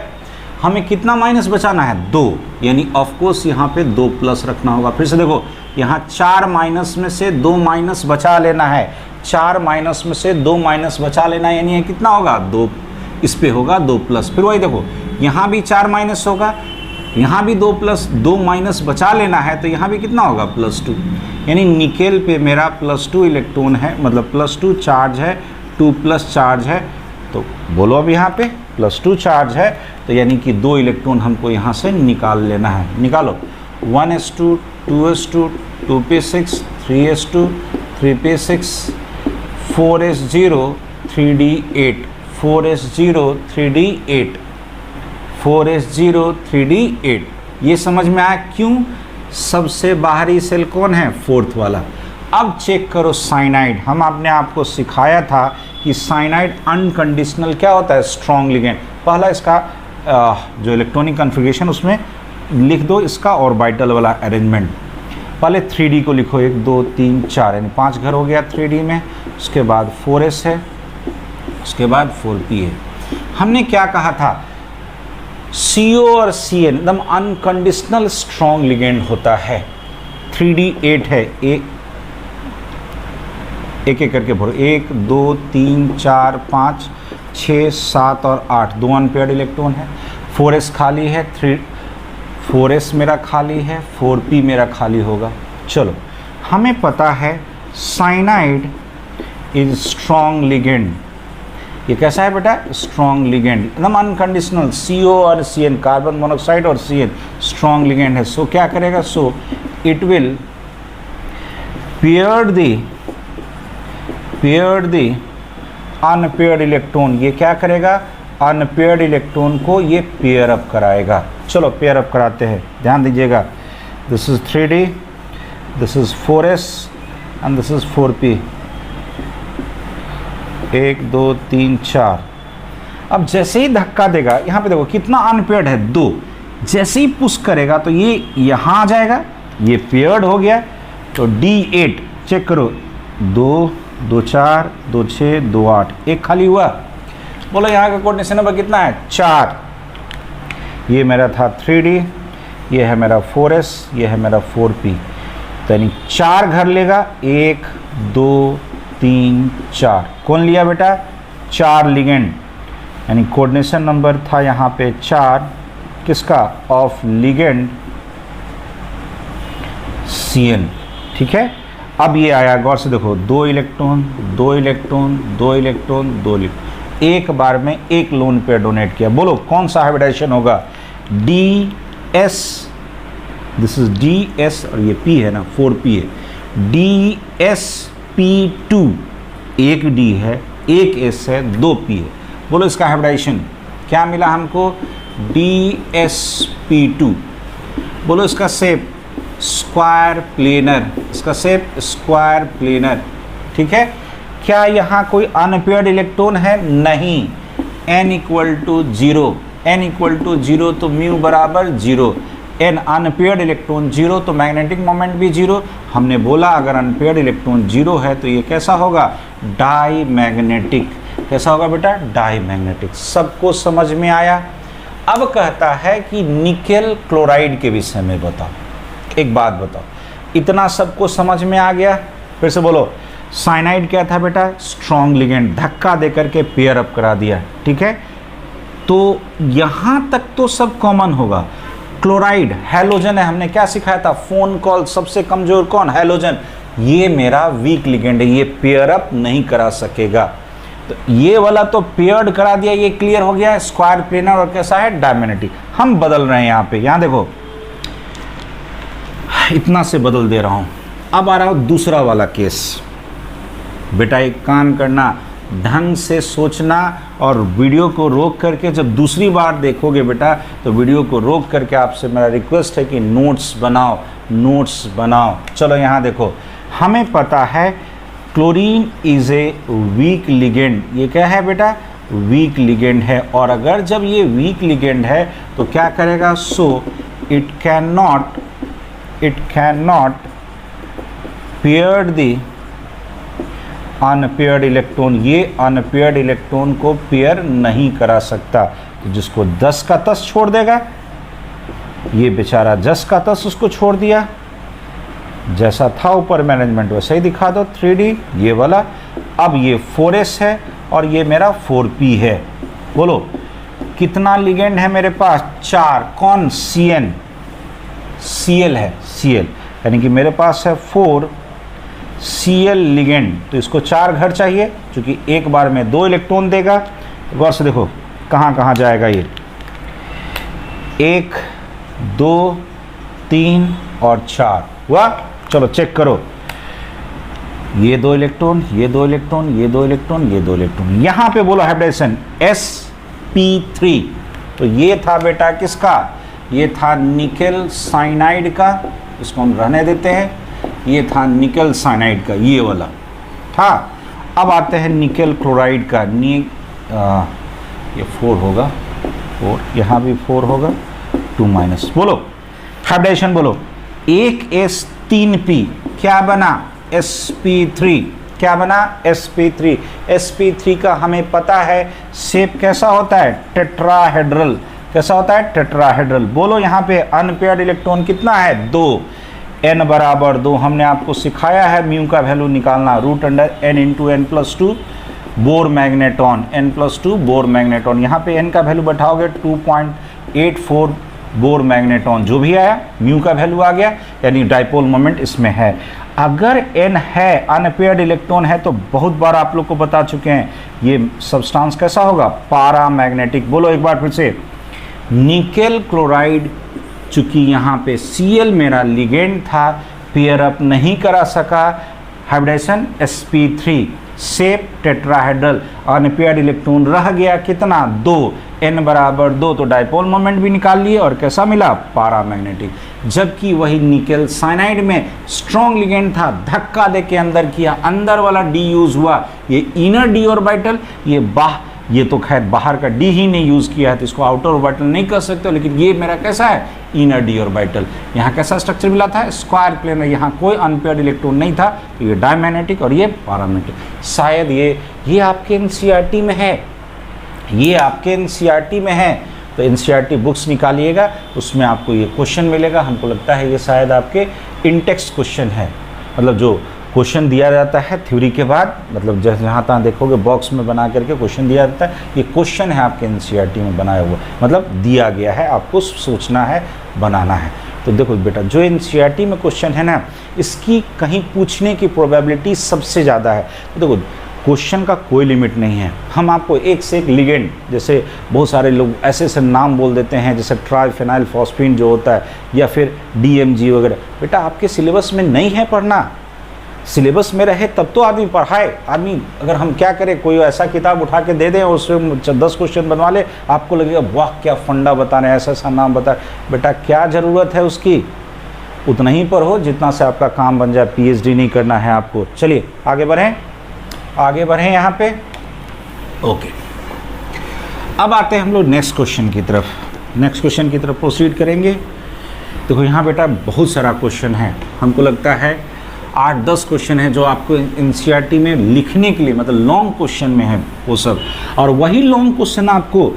हमें कितना माइनस बचाना है, 2, यानी ऑफकोर्स यहाँ पे 2 प्लस रखना होगा। फिर से देखो यहाँ 4 माइनस में से 2 माइनस बचा लेना है, 4 माइनस में से 2 माइनस बचा लेना है, यानी ये कितना होगा 2, इस पे होगा 2 प्लस। फिर वही देखो यहाँ भी 4 माइनस होगा, यहाँ भी 2 प्लस, 2 माइनस बचा लेना है, तो यहाँ भी कितना होगा +2, यानी निकेल पे मेरा +2 इलेक्ट्रॉन है, मतलब +2 चार्ज है, 2 प्लस चार्ज है, तो बोलो अब यहाँ पे +2 चार्ज है, तो यानी कि 2 इलेक्ट्रॉन हमको यहाँ से निकाल लेना है। निकालो 1s2, 2s2, 2p6, 3s2, 3p6, 4s0, 3d8, 4s0, 3d8, 4s0, 3d8। ये समझ में आया क्यों, सबसे बाहरी सेल कौन है, 4th वाला। अब चेक करो साइनाइड, हम आपने आपको सिखाया था कि साइनाइड अनकंडीशनल क्या होता है, स्ट्रॉन्ग लिगेंड। पहला इसका जो इलेक्ट्रॉनिक कन्फिग्रेशन उसमें लिख दो इसका ऑर्बिटल वाला अरेंजमेंट। पहले 3D को लिखो, 1 2 3 4, यानी 5 घर हो गया 3D में। उसके बाद 4s है, उसके बाद 4p है। हमने क्या कहा था, CO और CN एकदम अनकंडीशनल स्ट्रॉन्ग लिगेंड होता है। 3D8 है, एक एक करके भरो, 1 2 3 4 5 6 7 और 8, 2 अनपेयर्ड इलेक्ट्रॉन है। 4s खाली है, 4s मेरा खाली है, 4p मेरा खाली होगा। चलो हमें पता है साइनाइड इज स्ट्रॉन्ग लिगेंड। ये कैसा है बेटा, स्ट्रॉन्ग लिगेंड, एकदम अनकंडीशनल। CO और CN, कार्बन मोनोक्साइड और CN स्ट्रॉन्ग लिगेंड है। सो क्या करेगा, सो it will pair the unpaired electron. ये क्या करेगा, अनपेयर्ड इलेक्ट्रॉन को ये पेयर अप कराएगा। चलो पेयर अप कराते हैं, ध्यान दीजिएगा। This is 3D, this is 4s and this is 4p। 1 2 3 4। अब जैसे ही धक्का देगा, यहाँ पे देखो कितना अनपेयर्ड है, 2। जैसे ही पुश करेगा तो ये यहाँ आ जाएगा, ये पेयर्ड हो गया, तो D8 चेक करो, 2 2 4 2 6 2 8, एक खाली हुआ। बोलो यहाँ का कोऑर्डिनेशन नंबर कितना है? 4। ये मेरा था 3D, ये है मेरा 4S, ये है मेरा 4P। तो यानी 4 घर लेगा, 1 2 3 4। कौन लिया बेटा? 4 लिगेंड, यानी कोऑर्डिनेशन नंबर था यहाँ पे 4, किसका? Of ligand Cl। ठीक है, अब ये आया, गौर से देखो, 2 इलेक्ट्रॉन 2 इलेक्ट्रॉन 2 इलेक्ट्रॉन 2 इलेक्ट्रॉन, एक बार में एक लोन पेयर डोनेट किया। बोलो कौन सा हाइब्रिडाइजेशन होगा? DS, दिस इज DS और ये P है ना, 4P है। DsP2, एक D है, एक S है, 2 P है। बोलो इसका हाइब्रिडाइजेशन क्या मिला हमको? DsP2। बोलो इसका शेप स्क्वायर प्लेनर, इसका शेप स्क्वायर प्लेनर। ठीक है, क्या यहाँ कोई अनपेयर्ड इलेक्ट्रॉन है? नहीं। n equal to 0, n equal to 0 तो म्यू बराबर 0। n अनपेयर्ड इलेक्ट्रॉन 0 तो मैग्नेटिक मोमेंट भी 0। हमने बोला अगर अनपेयर्ड इलेक्ट्रॉन 0 है तो ये कैसा होगा? Diamagnetic. कैसा होगा बेटा? Diamagnetic. सबको समझ में आया? अब कहता है कि निकेल क्लोराइड के विषय में बताओ। एक बात बताओ, इतना सबको समझ में आ गया? फिर से बोलो, साइनाइड क्या था बेटा? स्ट्रॉन्ग लिगेंड, धक्का देकर के पेयर अप करा दिया। ठीक है, तो यहाँ तक तो सब कॉमन होगा। क्लोराइड हैलोजन है, हमने क्या सिखाया था? फोन कॉल सबसे कमजोर कौन? हैलोजन। ये मेरा वीक लिगेंड है, ये पेयर अप नहीं करा सकेगा। तो ये वाला तो पेयर्ड करा दिया, ये क्लियर हो गया। स्क्वायर प्लेनर और कैसा है? डायमैग्नेटिक। हम बदल रहे हैं यहाँ पे, यहाँ देखो, इतना से बदल दे रहा हूँ। अब आ रहा हूँ दूसरा वाला केस। बेटा एक काम करना, ढंग से सोचना और वीडियो को रोक करके जब दूसरी बार देखोगे बेटा तो वीडियो को रोक करके आपसे मेरा रिक्वेस्ट है कि नोट्स बनाओ, नोट्स बनाओ। चलो यहाँ देखो, हमें पता है chlorine is a week ligand. ये क्या है बेटा? वीक लिगेंड है। और अगर जब ये वीक लिगेंड है तो क्या करेगा? So it can not pair the unpaired electron. ये अनपेयर्ड इलेक्ट्रॉन को पेयर नहीं करा सकता। तो जिसको 10 का 10 छोड़ देगा, ये बेचारा 10 का 10 उसको छोड़ दिया। जैसा था ऊपर मैनेजमेंट वैसे ही दिखा दो, 3D ये वाला। अब ये 4S है और ये मेरा 4P है। बोलो कितना लिगेंड है मेरे पास? 4। कौन? Cl है, Cl, यानी कि मेरे पास है 4 Cl लिगेंड। तो इसको 4 घर चाहिए, क्योंकि एक बार में 2 इलेक्ट्रॉन देगा। गौर से देखो कहाँ कहाँ जाएगा ये, 1 2 3 और 4 हुआ। चलो चेक करो, ये 2 इलेक्ट्रॉन, ये 2 इलेक्ट्रॉन, ये 2 इलेक्ट्रॉन, ये 2 इलेक्ट्रॉन। यहाँ पे बोलो हाइब्रिडेशन sp3। तो ये था बेटा किसका? ये था निकेल साइनाइड का, इसको हम रहने देते हैं। ये था निकेल साइनाइड का, ये वाला था। अब आते हैं निकेल क्लोराइड का। ये 4 होगा, 4, यहाँ भी 4 होगा, 2-। बोलो हाइब्रिडेशन, बोलो 1s3p क्या बना? sp3। क्या बना? sp3। sp3 का हमें पता है शेप कैसा होता है? टेट्राहेड्रल। कैसा होता है? टेट्राहेड्रल। बोलो यहाँ पे अनपेयर्ड इलेक्ट्रॉन कितना है? 2। n बराबर 2 हमने आपको सिखाया है म्यू का वैल्यू निकालना, √n × n+2 bore magneton, n+2 bore magneton. यहाँ पे n का वैल्यू बैठाओगे 2.84 बोर मैग्नेटॉन, जो भी आया म्यू का वैल्यू आ गया, यानी डाइपोल मोमेंट इसमें है। अगर n है, अनपेयर्ड इलेक्ट्रॉन है, तो बहुत बार आप लोग को बता चुके हैं ये सब्सटेंस कैसा होगा? पारामैग्नेटिक। बोलो एक बार फिर से, निकेल क्लोराइड, चूंकि यहाँ पे Cl मेरा लिगेंड था, पेयर अप नहीं करा सका, hybridisation sp3, shape tetrahedral, unpaired electron रह गया कितना? 2। n बराबर 2, तो डाइपोल मोमेंट भी निकाल लिए और कैसा मिला? पारामैग्नेटिक। जबकि वही निकेल साइनाइड में स्ट्रॉन्ग लिगेंड था, धक्का दे के अंदर किया, अंदर वाला D यूज हुआ, ये इनर D ऑर्बिटल, ये ये तो खैर बाहर का डी ही नहीं यूज़ किया है तो इसको आउटर ऑर्बिटल नहीं कर सकते हो, लेकिन ये मेरा कैसा है, इनर डी ऑर्बिटल। यहाँ कैसा स्ट्रक्चर मिला था, स्क्वायर प्लेन है, यहाँ कोई अनपेयर्ड इलेक्ट्रॉन नहीं था, तो ये डायमैग्नेटिक और ये पैरामैग्नेटिक। शायद ये आपके एनसीईआरटी में है, ये आपके एनसीईआरटी में है, तो एनसीईआरटी बुक्स निकालिएगा, उसमें आपको ये क्वेश्चन मिलेगा। हमको लगता है ये शायद आपके इनटेक्स्ट क्वेश्चन है, मतलब जो क्वेश्चन दिया जाता है थ्योरी के बाद, मतलब जहाँ तहाँ देखोगे बॉक्स में बना करके क्वेश्चन दिया जाता है, ये क्वेश्चन है आपके एनसीईआरटी में बनाया हुआ, मतलब दिया गया है, आपको सोचना है, बनाना है। तो देखो बेटा, जो एनसीईआरटी में क्वेश्चन है ना, इसकी कहीं पूछने की प्रोबेबिलिटी सबसे ज़्यादा है। तो देखो, क्वेश्चन का कोई लिमिट नहीं है, हम आपको एक से एक लिगेंड, जैसे बहुत सारे लोग ऐसे ऐसे नाम बोल देते हैं, जैसे ट्राइफेनाइल फॉस्फीन जो होता है, या फिर डीएमजी वगैरह, बेटा आपके सिलेबस में नहीं है पढ़ना। सिलेबस में रहे तब तो आदमी पढ़ाए। आदमी अगर हम क्या करें, कोई ऐसा किताब उठा के दे दें और उसमें 10 क्वेश्चन बनवा ले, आपको लगेगा वाह क्या फंडा बता रहे हैं, ऐसा ऐसा नाम बता। बेटा क्या ज़रूरत है उसकी, उतना ही पढ़ो जितना से आपका काम बन जाए, पीएचडी नहीं करना है आपको। चलिए आगे बढ़ें यहाँ पे। ओके, अब आते हैं हम लोग नेक्स्ट क्वेश्चन की तरफ प्रोसीड करेंगे। देखो यहाँ बेटा बहुत सारा क्वेश्चन है, हमको लगता है 8-10 क्वेश्चन है जो आपको एनसीईआरटी में लिखने के लिए, मतलब लॉन्ग क्वेश्चन में है वो सब, और वही लॉन्ग क्वेश्चन आपको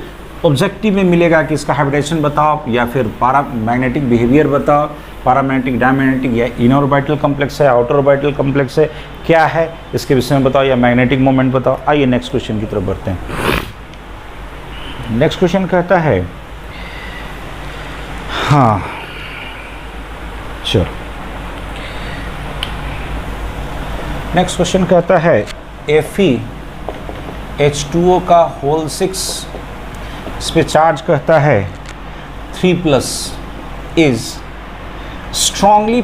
ऑब्जेक्टिव में मिलेगा कि इसका हाइब्रिडेशन बताओ, या फिर पैरामैग्नेटिक बिहेवियर बताओ, पैरामैग्नेटिक डायमैग्नेटिक, या इनर ऑर्बिटल कॉम्प्लेक्स है, आउटर ऑर्बिटल कॉम्प्लेक्स है, क्या है इसके विषय में बताओ, या मैग्नेटिक मोमेंट बताओ। आइए नेक्स्ट क्वेश्चन की तरफ बढ़ते हैं। नेक्स्ट क्वेश्चन कहता है, हाँ चलो, नेक्स्ट क्वेश्चन कहता है FeH2O का होल 6, इस पे चार्ज कहता है 3+ इज स्ट्रांगली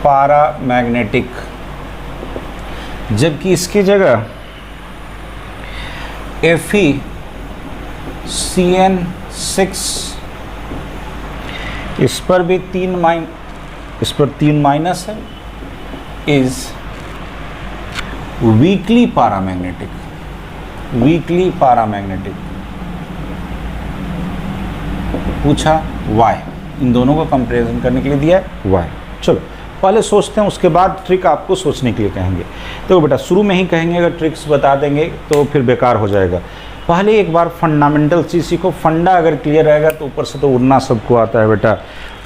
पैरामैग्नेटिक, जबकि इसकी जगह FeCN6, इस पर भी 3 माइनस है, इज वीकली पैरामैग्नेटिक। पूछा वाई, इन दोनों को कंपैरिजन करने के लिए दिया है वाई। चलो पहले सोचते हैं, उसके बाद ट्रिक आपको सोचने के लिए कहेंगे। तो बेटा शुरू में ही कहेंगे, अगर ट्रिक्स बता देंगे तो फिर बेकार हो जाएगा। पहले एक बार फंडामेंटल चीज़ सीखो, फंडा अगर क्लियर रहेगा तो ऊपर से तो उड़ना सबको आता है बेटा।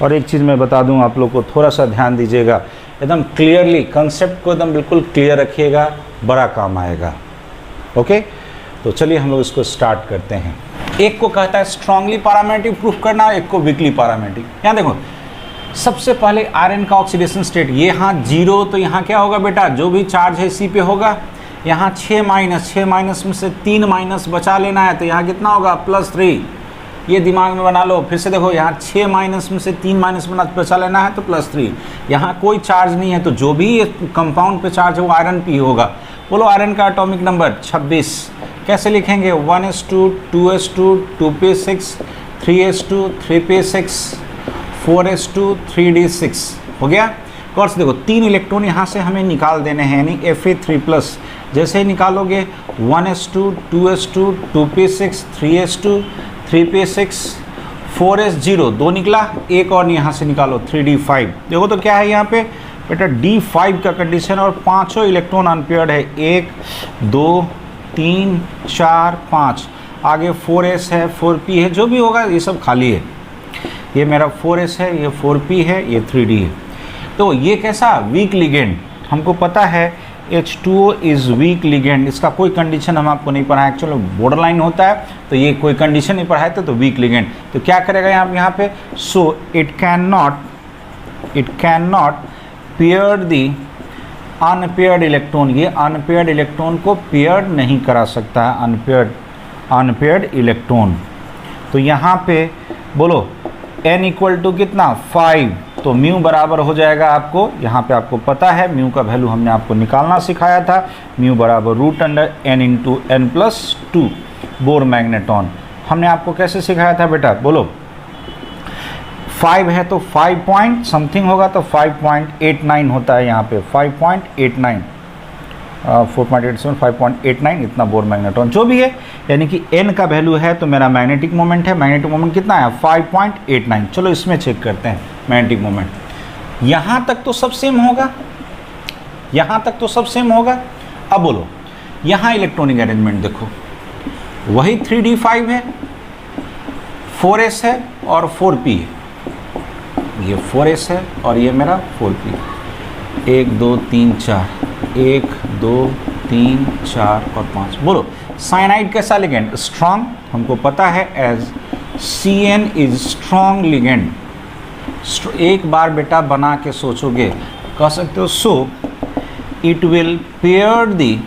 और एक चीज़ मैं बता दूं आप लोग को, थोड़ा सा ध्यान दीजिएगा, एकदम क्लियरली कंसेप्ट को एकदम बिल्कुल क्लियर रखिएगा, बड़ा काम आएगा। ओके, तो चलिए हम लोग इसको स्टार्ट करते हैं। एक को कहता है स्ट्रांगली पैरामैग्नेटिक प्रूफ करना, एक को वीकली पैरामैग्नेटिक। यहाँ देखो, सबसे पहले आयरन का ऑक्सीडेशन स्टेट, ये यहाँ 0, तो यहाँ क्या होगा बेटा, जो भी चार्ज है इसी पे होगा। यहाँ 6 माइनस में से 3 माइनस बचा लेना है, तो यहाँ कितना होगा +3। ये दिमाग में बना लो। फिर से देखो, यहाँ 6 माइनस में से 3 माइनस बचा लेना है तो +3। यहाँ कोई चार्ज नहीं है, तो जो भी कंपाउंड पे चार्ज है वो आयरन पे होगा। बोलो आयरन का एटॉमिक नंबर 26। कैसे लिखेंगे, 1s2 2s2 2p6 3s2 3p6 4s2 3d6। हो गया। और से देखो 3 इलेक्ट्रॉन यहाँ से हमें निकाल देने हैं, यानी Fa3+। जैसे ही निकालोगे 1s2 2s2 2p6 3s2 3p6 4s0, 2 निकला, एक और यहाँ से निकालो 3d5। देखो तो क्या है यहाँ पे बेटा, d5 का कंडीशन, और 5 इलेक्ट्रॉन अनपेयर्ड है, 1 2 3 4 5। आगे 4s है 4p है, जो भी होगा ये सब खाली है। ये मेरा 4s है, ये 4p है, ये 3d है। तो ये कैसा वीक लिगेंड, हमको पता है H2O इज़ वीक लिगेंड। इसका कोई कंडीशन हम आपको नहीं पढ़ाया, एक्चुअली बॉर्डर लाइन होता है, तो ये कोई कंडीशन नहीं पढ़ाए तो वीक लिगेंड। तो क्या करेगा यहाँ पे, so it can not pair the unpaired electron. ये अनपेयर्ड इलेक्ट्रॉन को पेयर्ड नहीं करा सकता है, अनपेयर्ड इलेक्ट्रॉन। तो यहाँ पे बोलो n इक्वल टू कितना 5, तो म्यू बराबर हो जाएगा आपको, यहाँ पे आपको पता है म्यू का वैल्यू हमने आपको निकालना सिखाया था, म्यू बराबर √n/n+2 बोर मैग्नेटॉन। हमने आपको कैसे सिखाया था बेटा, बोलो 5 है तो 5 पॉइंट समथिंग होगा, तो 5.89 होता है यहाँ पे 5.89। 4.87 5.89 इतना बोर मैग्नेट्रॉन जो भी है, यानी कि n का वैल्यू है तो मेरा मैग्नेटिक मोमेंट है। मैग्नेटिक मोमेंट कितना है 5.89। चलो इसमें चेक करते हैं मैग्नेटिक मोमेंट। यहाँ तक तो सब सेम होगा, यहाँ तक तो सब सेम होगा। अब बोलो यहाँ इलेक्ट्रॉनिक अरेंजमेंट देखो, वही 3d5 है, 4s है और 4p है। ये 4s है और ये मेरा 4p। 1 2 3 4, 1 2 3 4 और 5। बोलो साइनाइड कैसा लिगेंड? स्ट्रॉन्ग, हमको पता है as Cn is strong ligand. एक बार बेटा बना के सोचोगे कह सकते हो so it will pair the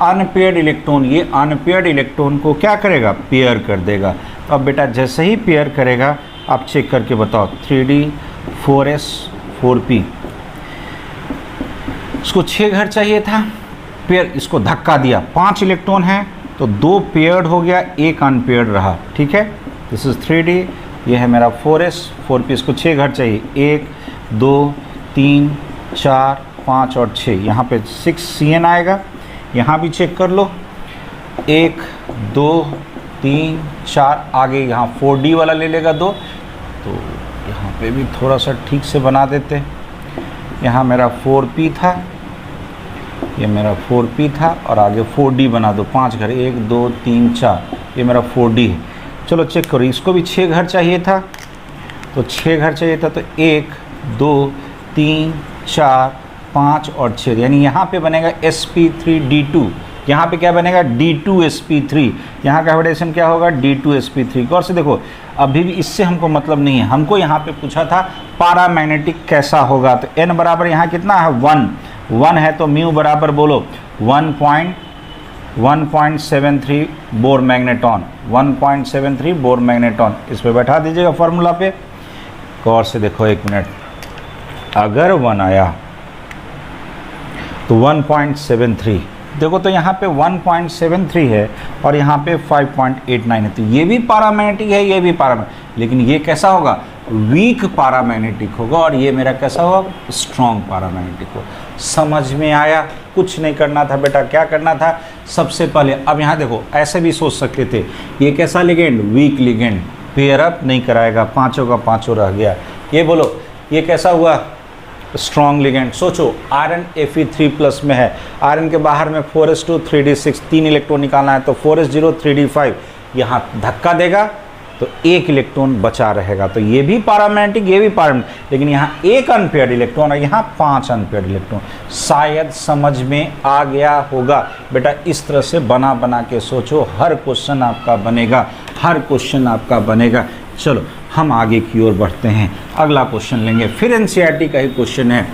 unpaired electron. ये अनपेयर्ड इलेक्ट्रॉन को क्या करेगा? पेयर कर देगा। तो अब बेटा जैसे ही पेयर करेगा आप चेक करके बताओ 3d 4s 4p। इसको 6 घर चाहिए था, पेयर इसको धक्का दिया, 5 इलेक्ट्रॉन है तो 2 पेयर्ड हो गया, 1 अनपेयर्ड रहा। ठीक है, दिस इज 3d, ये है मेरा 4s 4p। इसको 6 घर चाहिए, 1 2 3 4 5 और 6। यहाँ पे 6 Cn आएगा। यहाँ भी चेक कर लो, 1 2 3 4, आगे यहाँ 4d वाला ले लेगा 2। तो यहाँ पे भी थोड़ा सा ठीक से बना देते। यहाँ मेरा 4p था, ये मेरा 4p था और आगे 4d बना दो। 5 घर, 1 2 3 4, ये मेरा 4d है। चलो चेक करो, इसको भी 6 घर चाहिए था, तो 6 घर चाहिए था तो 1 2 3 4 5 और 6, यानी यहाँ पे बनेगा sp3d2। यहाँ पे क्या बनेगा d2sp3। यहाँ का हाइब्रिडेशन क्या होगा d2sp3। गौर से देखो, अभी भी इससे हमको मतलब नहीं है, हमको यहाँ पे पूछा था पैरामैग्नेटिक कैसा होगा। तो n बराबर यहाँ कितना है 1 है, तो म्यू बराबर बोलो 1.73 बोर मैग्नेटॉन। 1.73 बोर मैग्नेटॉन, इस पे बैठा दीजिएगा फॉर्मूला पे। गौर से देखो 1 मिनट, अगर 1 आया तो 1.73 देखो, तो यहाँ पे 1.73 है और यहाँ पे 5.89 है, तो ये भी पैरामैग्नेटिक है, ये भी पैरामैग्नेटिक। लेकिन ये कैसा होगा? वीक पैरामैग्नेटिक होगा और ये मेरा कैसा होगा? स्ट्रॉन्ग पैरामैग्नेटिक हो। समझ में आया? कुछ नहीं करना था बेटा, क्या करना था सबसे पहले। अब यहाँ देखो, ऐसे भी सोच सकते थे, ये कैसा ligand? Week ligand, pair up नहीं कराएगा, 5 का 5 रह गया। ये बोलो ये कैसा हुआ? Strong ligand. सोचो आयरन Fe3+ में है, आयरन के बाहर में 4s2 3d6, 3 इलेक्ट्रॉन निकालना है, तो 4s0 3d5, यहाँ धक्का देगा तो 1 इलेक्ट्रॉन बचा रहेगा। तो ये भी पैरामैग्नेटिक, ये भी पैरामैग्नेटिक, लेकिन यहाँ 1 अनपेयर्ड इलेक्ट्रॉन और यहाँ 5 अनपेयर्ड इलेक्ट्रॉन। शायद समझ में आ गया होगा बेटा। इस तरह से बना बना के सोचो, हर क्वेश्चन आपका बनेगा, हर क्वेश्चन आपका बनेगा। चलो हम आगे की ओर बढ़ते हैं, अगला क्वेश्चन लेंगे, फिर एनसीईआरटी का ही क्वेश्चन है।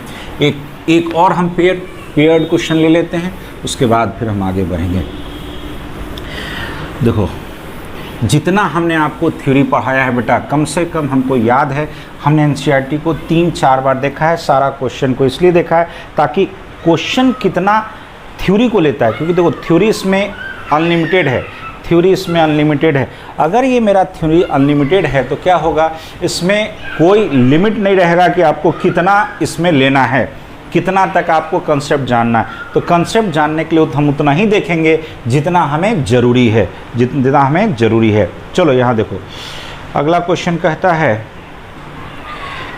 एक और हम पेयर्ड क्वेश्चन ले लेते हैं, उसके बाद फिर हम आगे बढ़ेंगे। देखो जितना हमने आपको थ्योरी पढ़ाया है बेटा, कम से कम हमको याद है, हमने एनसीईआरटी को 3-4 बार देखा है। सारा क्वेश्चन को इसलिए देखा है ताकि क्वेश्चन कितना थ्योरी को लेता है, क्योंकि देखो थ्योरी इसमें अनलिमिटेड है, थ्योरी इसमें अनलिमिटेड है। अगर ये मेरा थ्योरी अनलिमिटेड है तो क्या होगा, इसमें कोई लिमिट नहीं रहेगा कि आपको कितना इसमें लेना है, कितना तक आपको कंसेप्ट जानना है। तो कंसेप्ट जानने के लिए हम उतना ही देखेंगे जितना हमें ज़रूरी है, जितना हमें ज़रूरी है। चलो यहाँ देखो, अगला क्वेश्चन कहता है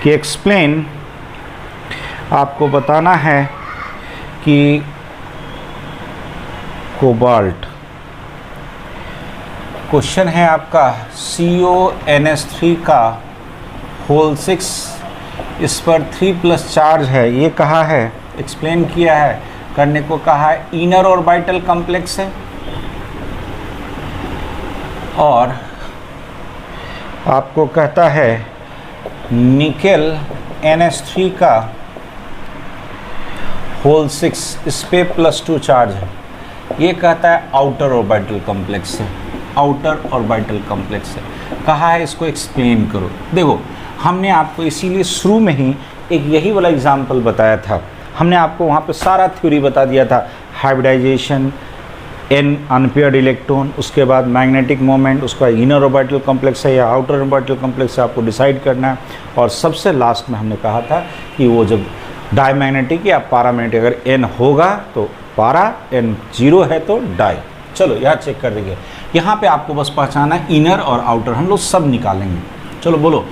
कि एक्सप्लेन, आपको बताना है कि कोबाल्ट, क्वेश्चन है आपका CONS3 का होल 6, इस पर 3+ चार्ज है। ये कहा है, एक्सप्लेन किया है, करने को कहा है इनर ऑर्बिटल कॉम्प्लेक्स है, और आपको कहता है निकेल NH3 का होल 6, इस पे +2 चार्ज है। ये कहता है आउटर ऑर्बिटल कॉम्प्लेक्स है, आउटर ऑर्बिटल कॉम्प्लेक्स है। कहा है इसको एक्सप्लेन करो। देखो हमने आपको इसीलिए शुरू में ही एक यही वाला एग्जाम्पल बताया था, हमने आपको वहाँ पे सारा थ्योरी बता दिया था, हाइब्रिडाइजेशन, एन अनपेयर्ड इलेक्ट्रॉन, उसके बाद मैग्नेटिक मोमेंट, उसका इनर ऑर्बिटल कॉम्प्लेक्स है या आउटर ऑर्बिटल कॉम्प्लेक्स है, आपको डिसाइड करना है। और सबसे लास्ट में हमने कहा था कि वो जब डायमैग्नेटिक या पारामैग्नेटिक, अगर N होगा तो पारा, N 0 है तो डाई। चलो यहाँ चेक कर देंगे। यहाँ पे आपको बस पहचाना है इनर और आउटर, हम लोग सब निकालेंगे। चलो बोलो,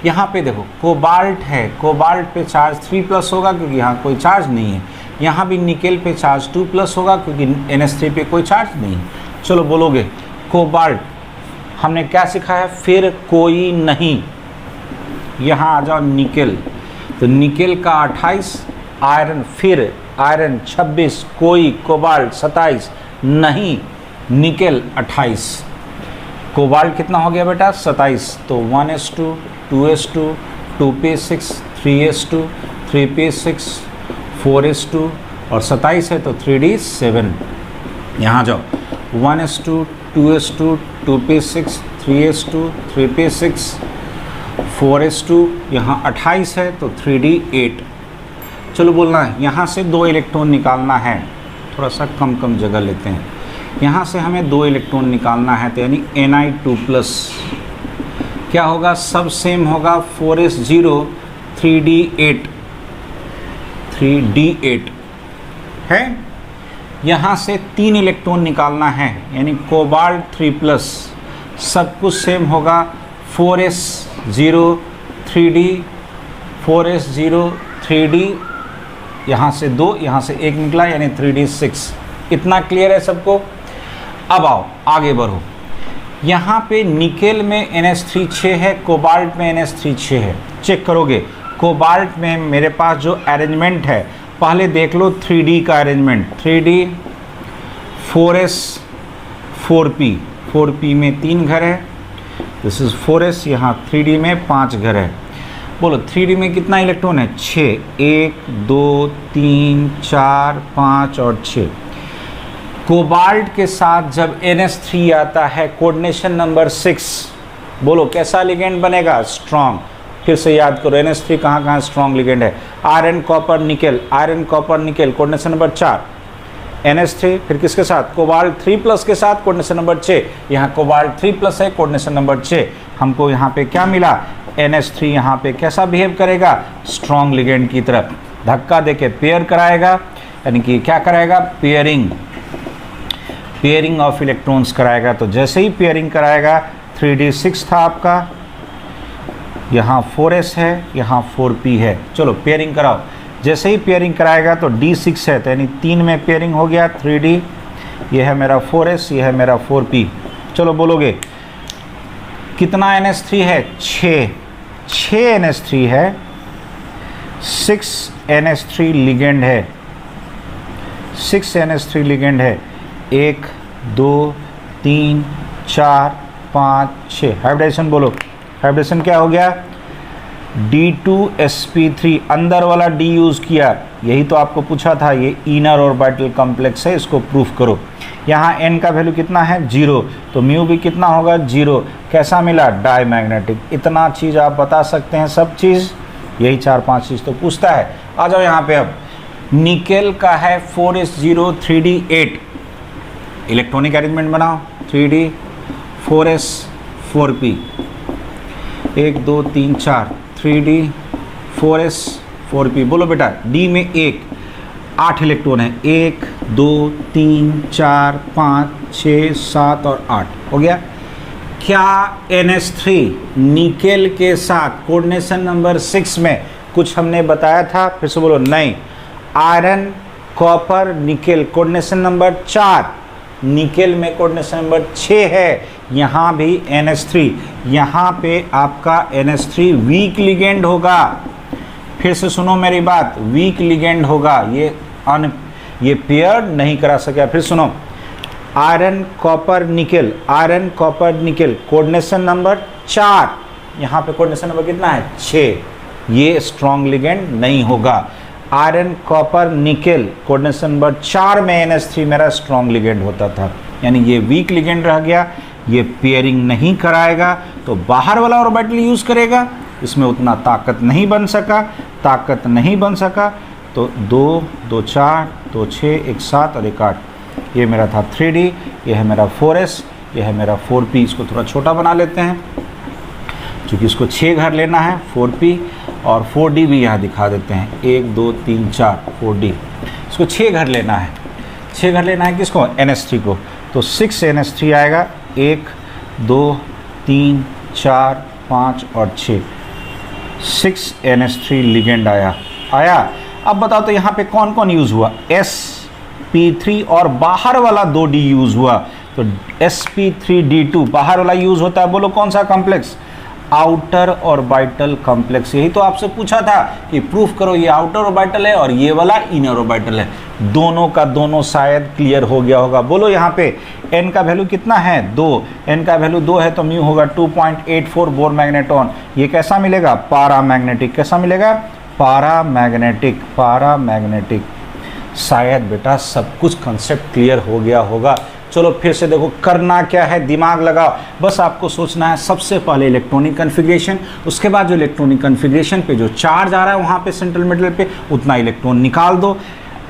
यहाँ पे देखो कोबाल्ट है, कोबाल्ट पे चार्ज 3+ होगा क्योंकि यहाँ कोई चार्ज नहीं है। यहाँ भी निकेल पे चार्ज 2+ होगा क्योंकि NH3 पे कोई चार्ज नहीं है। चलो बोलोगे कोबाल्ट, हमने क्या सिखाया, फिर कोई नहीं। यहाँ आ जाओ निकेल, तो निकेल का 28, आयरन फिर आयरन 26, कोई कोबाल्ट 27, नहीं निकेल 28। कोबाल्ट कितना हो गया बेटा 27, तो 1s2 2s2 2p6 3s2 3p6 4s2 और 27 है तो 3d7। यहाँ जाओ 1s2 2s2 2p6 3s2 3p6 4s2, यहाँ 28 है तो 3d8। चलो बोलना है यहाँ से 2 इलेक्ट्रॉन निकालना है, थोड़ा सा कम जगह लेते हैं। यहाँ से हमें 2 इलेक्ट्रॉन निकालना है तो यानी Ni2+, क्या होगा, सब सेम होगा, 4s0 3d8 है। यहाँ से 3 इलेक्ट्रॉन निकालना है यानी कोबाल्ट 3+, सब कुछ सेम होगा, 4s0 3d 4s0 3d, यहाँ से 2 यहाँ से 1 निकला यानी 3d6। इतना क्लियर है सबको। अब आओ आगे बढ़ो। यहाँ पे निकेल में NH3 6 है, कोबाल्ट में NH3 6 है। चेक करोगे कोबाल्ट में मेरे पास जो अरेंजमेंट है, पहले देख लो 3D का arrangement, 3D 4s 4p, 4p में 3 घर है, दिस इज 4s, यहाँ 3D में 5 घर है। बोलो 3D में कितना इलेक्ट्रॉन है, 6, 1 2 3 4 5 और 6। कोबाल्ट के साथ जब NH3 आता है, कोऑर्डिनेशन नंबर 6, बोलो कैसा लिगेंड बनेगा, स्ट्रॉन्ग। फिर से याद करो NH3 कहाँ कहाँ स्ट्रॉन्ग लिगेंड है, iron copper nickel, iron copper nickel, coordination number 4 NH3, फिर किसके साथ, कोबाल्ट 3+ के साथ, कोऑर्डिनेशन नंबर 6। यहाँ कोबाल्ट 3+ है, कोऑर्डिनेशन नंबर 6। हमको यहाँ पे क्या मिला, NH3 यहाँ पे कैसा बिहेव करेगा, स्ट्रॉन्ग लिगेंड की तरफ, धक्का देके पेयर कराएगा, यानी कि क्या कराएगा, पेयरिंग ऑफ इलेक्ट्रॉन्स कराएगा। तो जैसे ही पेयरिंग कराएगा, 3d6 था आपका, यहाँ 4s है, यहाँ 4p है। चलो पेयरिंग कराओ, जैसे ही पेयरिंग कराएगा तो d6 है, तो यानी 3 में पेयरिंग हो गया, 3d, ये है मेरा 4s, ये है मेरा 4p। चलो बोलोगे कितना NH3 है, 6 NH3 है, 6 NH3 लिगेंड है, 6 NH3 लिगेंड है, 1 2 3 4 5 6। हाइब्रिडेशन बोलो, हाइब्रिडेशन क्या हो गया, D2sp3, अंदर वाला D यूज़ किया, यही तो आपको पूछा था, ये इनर ऑर्बिटल कॉम्प्लेक्स है, इसको प्रूफ करो। यहाँ n का वैल्यू कितना है, 0, तो म्यू भी कितना होगा, 0। कैसा मिला, डायमैग्नेटिक। इतना चीज़ आप बता सकते हैं, सब चीज़, यही 4-5 चीज़ तो पूछता है। आ जाओ यहाँ पे, अब निकेल का है 4s0 3d8, इलेक्ट्रॉनिक अरेंजमेंट बनाओ, 3d 4s 4p, 1 2 3 4, 3d 4s 4p। बोलो बेटा d में 8 इलेक्ट्रॉन है, 1 2 3 4 5 6 7 और 8 हो गया। क्या NH3 निकेल के साथ कोऑर्डिनेशन नंबर 6 में कुछ हमने बताया था, फिर से बोलो नहीं। Iron copper nickel, coordination number 4, nickel में कोऑर्डिनेशन नंबर 6 है, यहाँ भी NH3, यहाँ पे आपका NH3 वीक लिगेंड होगा। फिर से सुनो मेरी बात, वीक लिगेंड होगा, ये पेयर नहीं करा सका। फिर सुनो, iron copper nickel, iron copper nickel, coordination number 4, यहाँ पे कोऑर्डिनेशन नंबर कितना है, 6, ये स्ट्रॉन्ग लिगेंड नहीं होगा। Iron copper nickel, coordination number 4 में NH3 मेरा स्ट्रॉन्ग लिगेंड होता था, यानी ये वीक लिगेंड रह गया, ये पेयरिंग नहीं कराएगा, तो बाहर वाला ऑर्बिटल यूज़ करेगा, इसमें उतना ताकत नहीं बन सका, तो 2 2 4 2 6 1 7 और 1 8। ये मेरा था 3D, ये है मेरा 4s, ये है मेरा 4p। इसको थोड़ा छोटा बना लेते हैं क्योंकि इसको 6 घर लेना है, 4p। और 4D भी यहाँ दिखा देते हैं, 1 2 3 4 4D। इसको 6 घर लेना है, 6 घर लेना है किसको, NH3 को। तो 6 NH3 आएगा, 1 2 3 4 5 और 6, 6 NH3 लिगेंड आया। अब बताओ तो यहाँ पे कौन कौन यूज़ हुआ, sp3 और बाहर वाला 2D यूज़ हुआ। तो sp3d2 बाहर वाला यूज़ होता है, बोलो कौन सा कॉम्प्लेक्स, आउटर ऑर्बिटल कॉम्प्लेक्स। यही तो आपसे पूछा था कि प्रूफ करो ये आउटर ऑर्बिटल है और ये वाला इनर ऑर्बिटल है। दोनों का दोनों शायद क्लियर हो गया होगा। बोलो यहाँ पे n का वैल्यू कितना है, 2, n का वैल्यू 2 है तो म्यू होगा 2.84 बोर मैग्नेटॉन। ये कैसा मिलेगा, पारामैग्नेटिक। कैसा मिलेगा, पारामैग्नेटिक, पारामैग्नेटिक। शायद बेटा सब कुछ कंसेप्ट क्लियर हो गया होगा। चलो फिर से देखो, करना क्या है, दिमाग लगाओ। बस आपको सोचना है सबसे पहले इलेक्ट्रॉनिक कन्फिग्रेशन, उसके बाद जो इलेक्ट्रॉनिक कन्फिग्रेशन पे जो चार्ज आ रहा है वहाँ पे सेंट्रल मेटल पे उतना इलेक्ट्रॉन निकाल दो।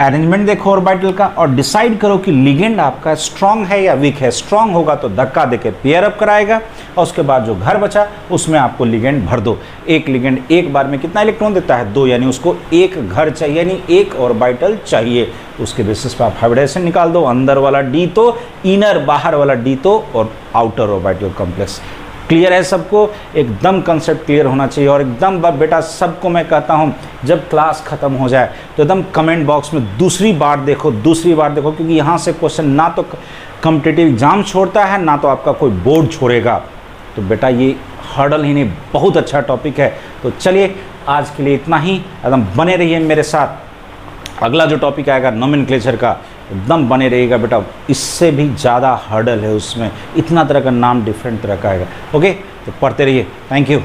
अरेंजमेंट देखो ऑर्बिटल का और डिसाइड करो कि लिगेंड आपका स्ट्रांग है या वीक है। स्ट्रांग होगा तो धक्का देके पेयर अप कराएगा और उसके बाद जो घर बचा उसमें आपको लिगेंड भर दो। एक लिगेंड एक बार में कितना इलेक्ट्रॉन देता है, 2, यानी उसको एक घर चाहिए, यानी एक ऑर्बिटल चाहिए। उसके बेसिस पे आप हाइब्रिडेशन निकाल दो, अंदर वाला डी तो, इनर बाहर वाला डी तो, और आउटर ऑर्बिटल कॉम्प्लेक्स। क्लियर है सबको, एकदम कंसेप्ट क्लियर होना चाहिए। और एकदम बेटा सबको मैं कहता हूँ जब क्लास ख़त्म हो जाए तो एकदम कमेंट बॉक्स में दूसरी बार देखो, क्योंकि यहाँ से क्वेश्चन ना तो कॉम्पिटिटिव एग्जाम छोड़ता है ना तो आपका कोई बोर्ड छोड़ेगा। तो बेटा ये हर्डल ही नहीं, बहुत अच्छा टॉपिक है। तो चलिए आज के लिए इतना ही, एकदम बने रहिए मेरे साथ। अगला जो टॉपिक आएगा नोमेनक्लेचर का, एकदम बने रहिएगा बेटा, इससे भी ज़्यादा हर्डल है उसमें, इतना तरह का नाम डिफरेंट तरह का आएगा। ओके, तो पढ़ते रहिए। Thank you.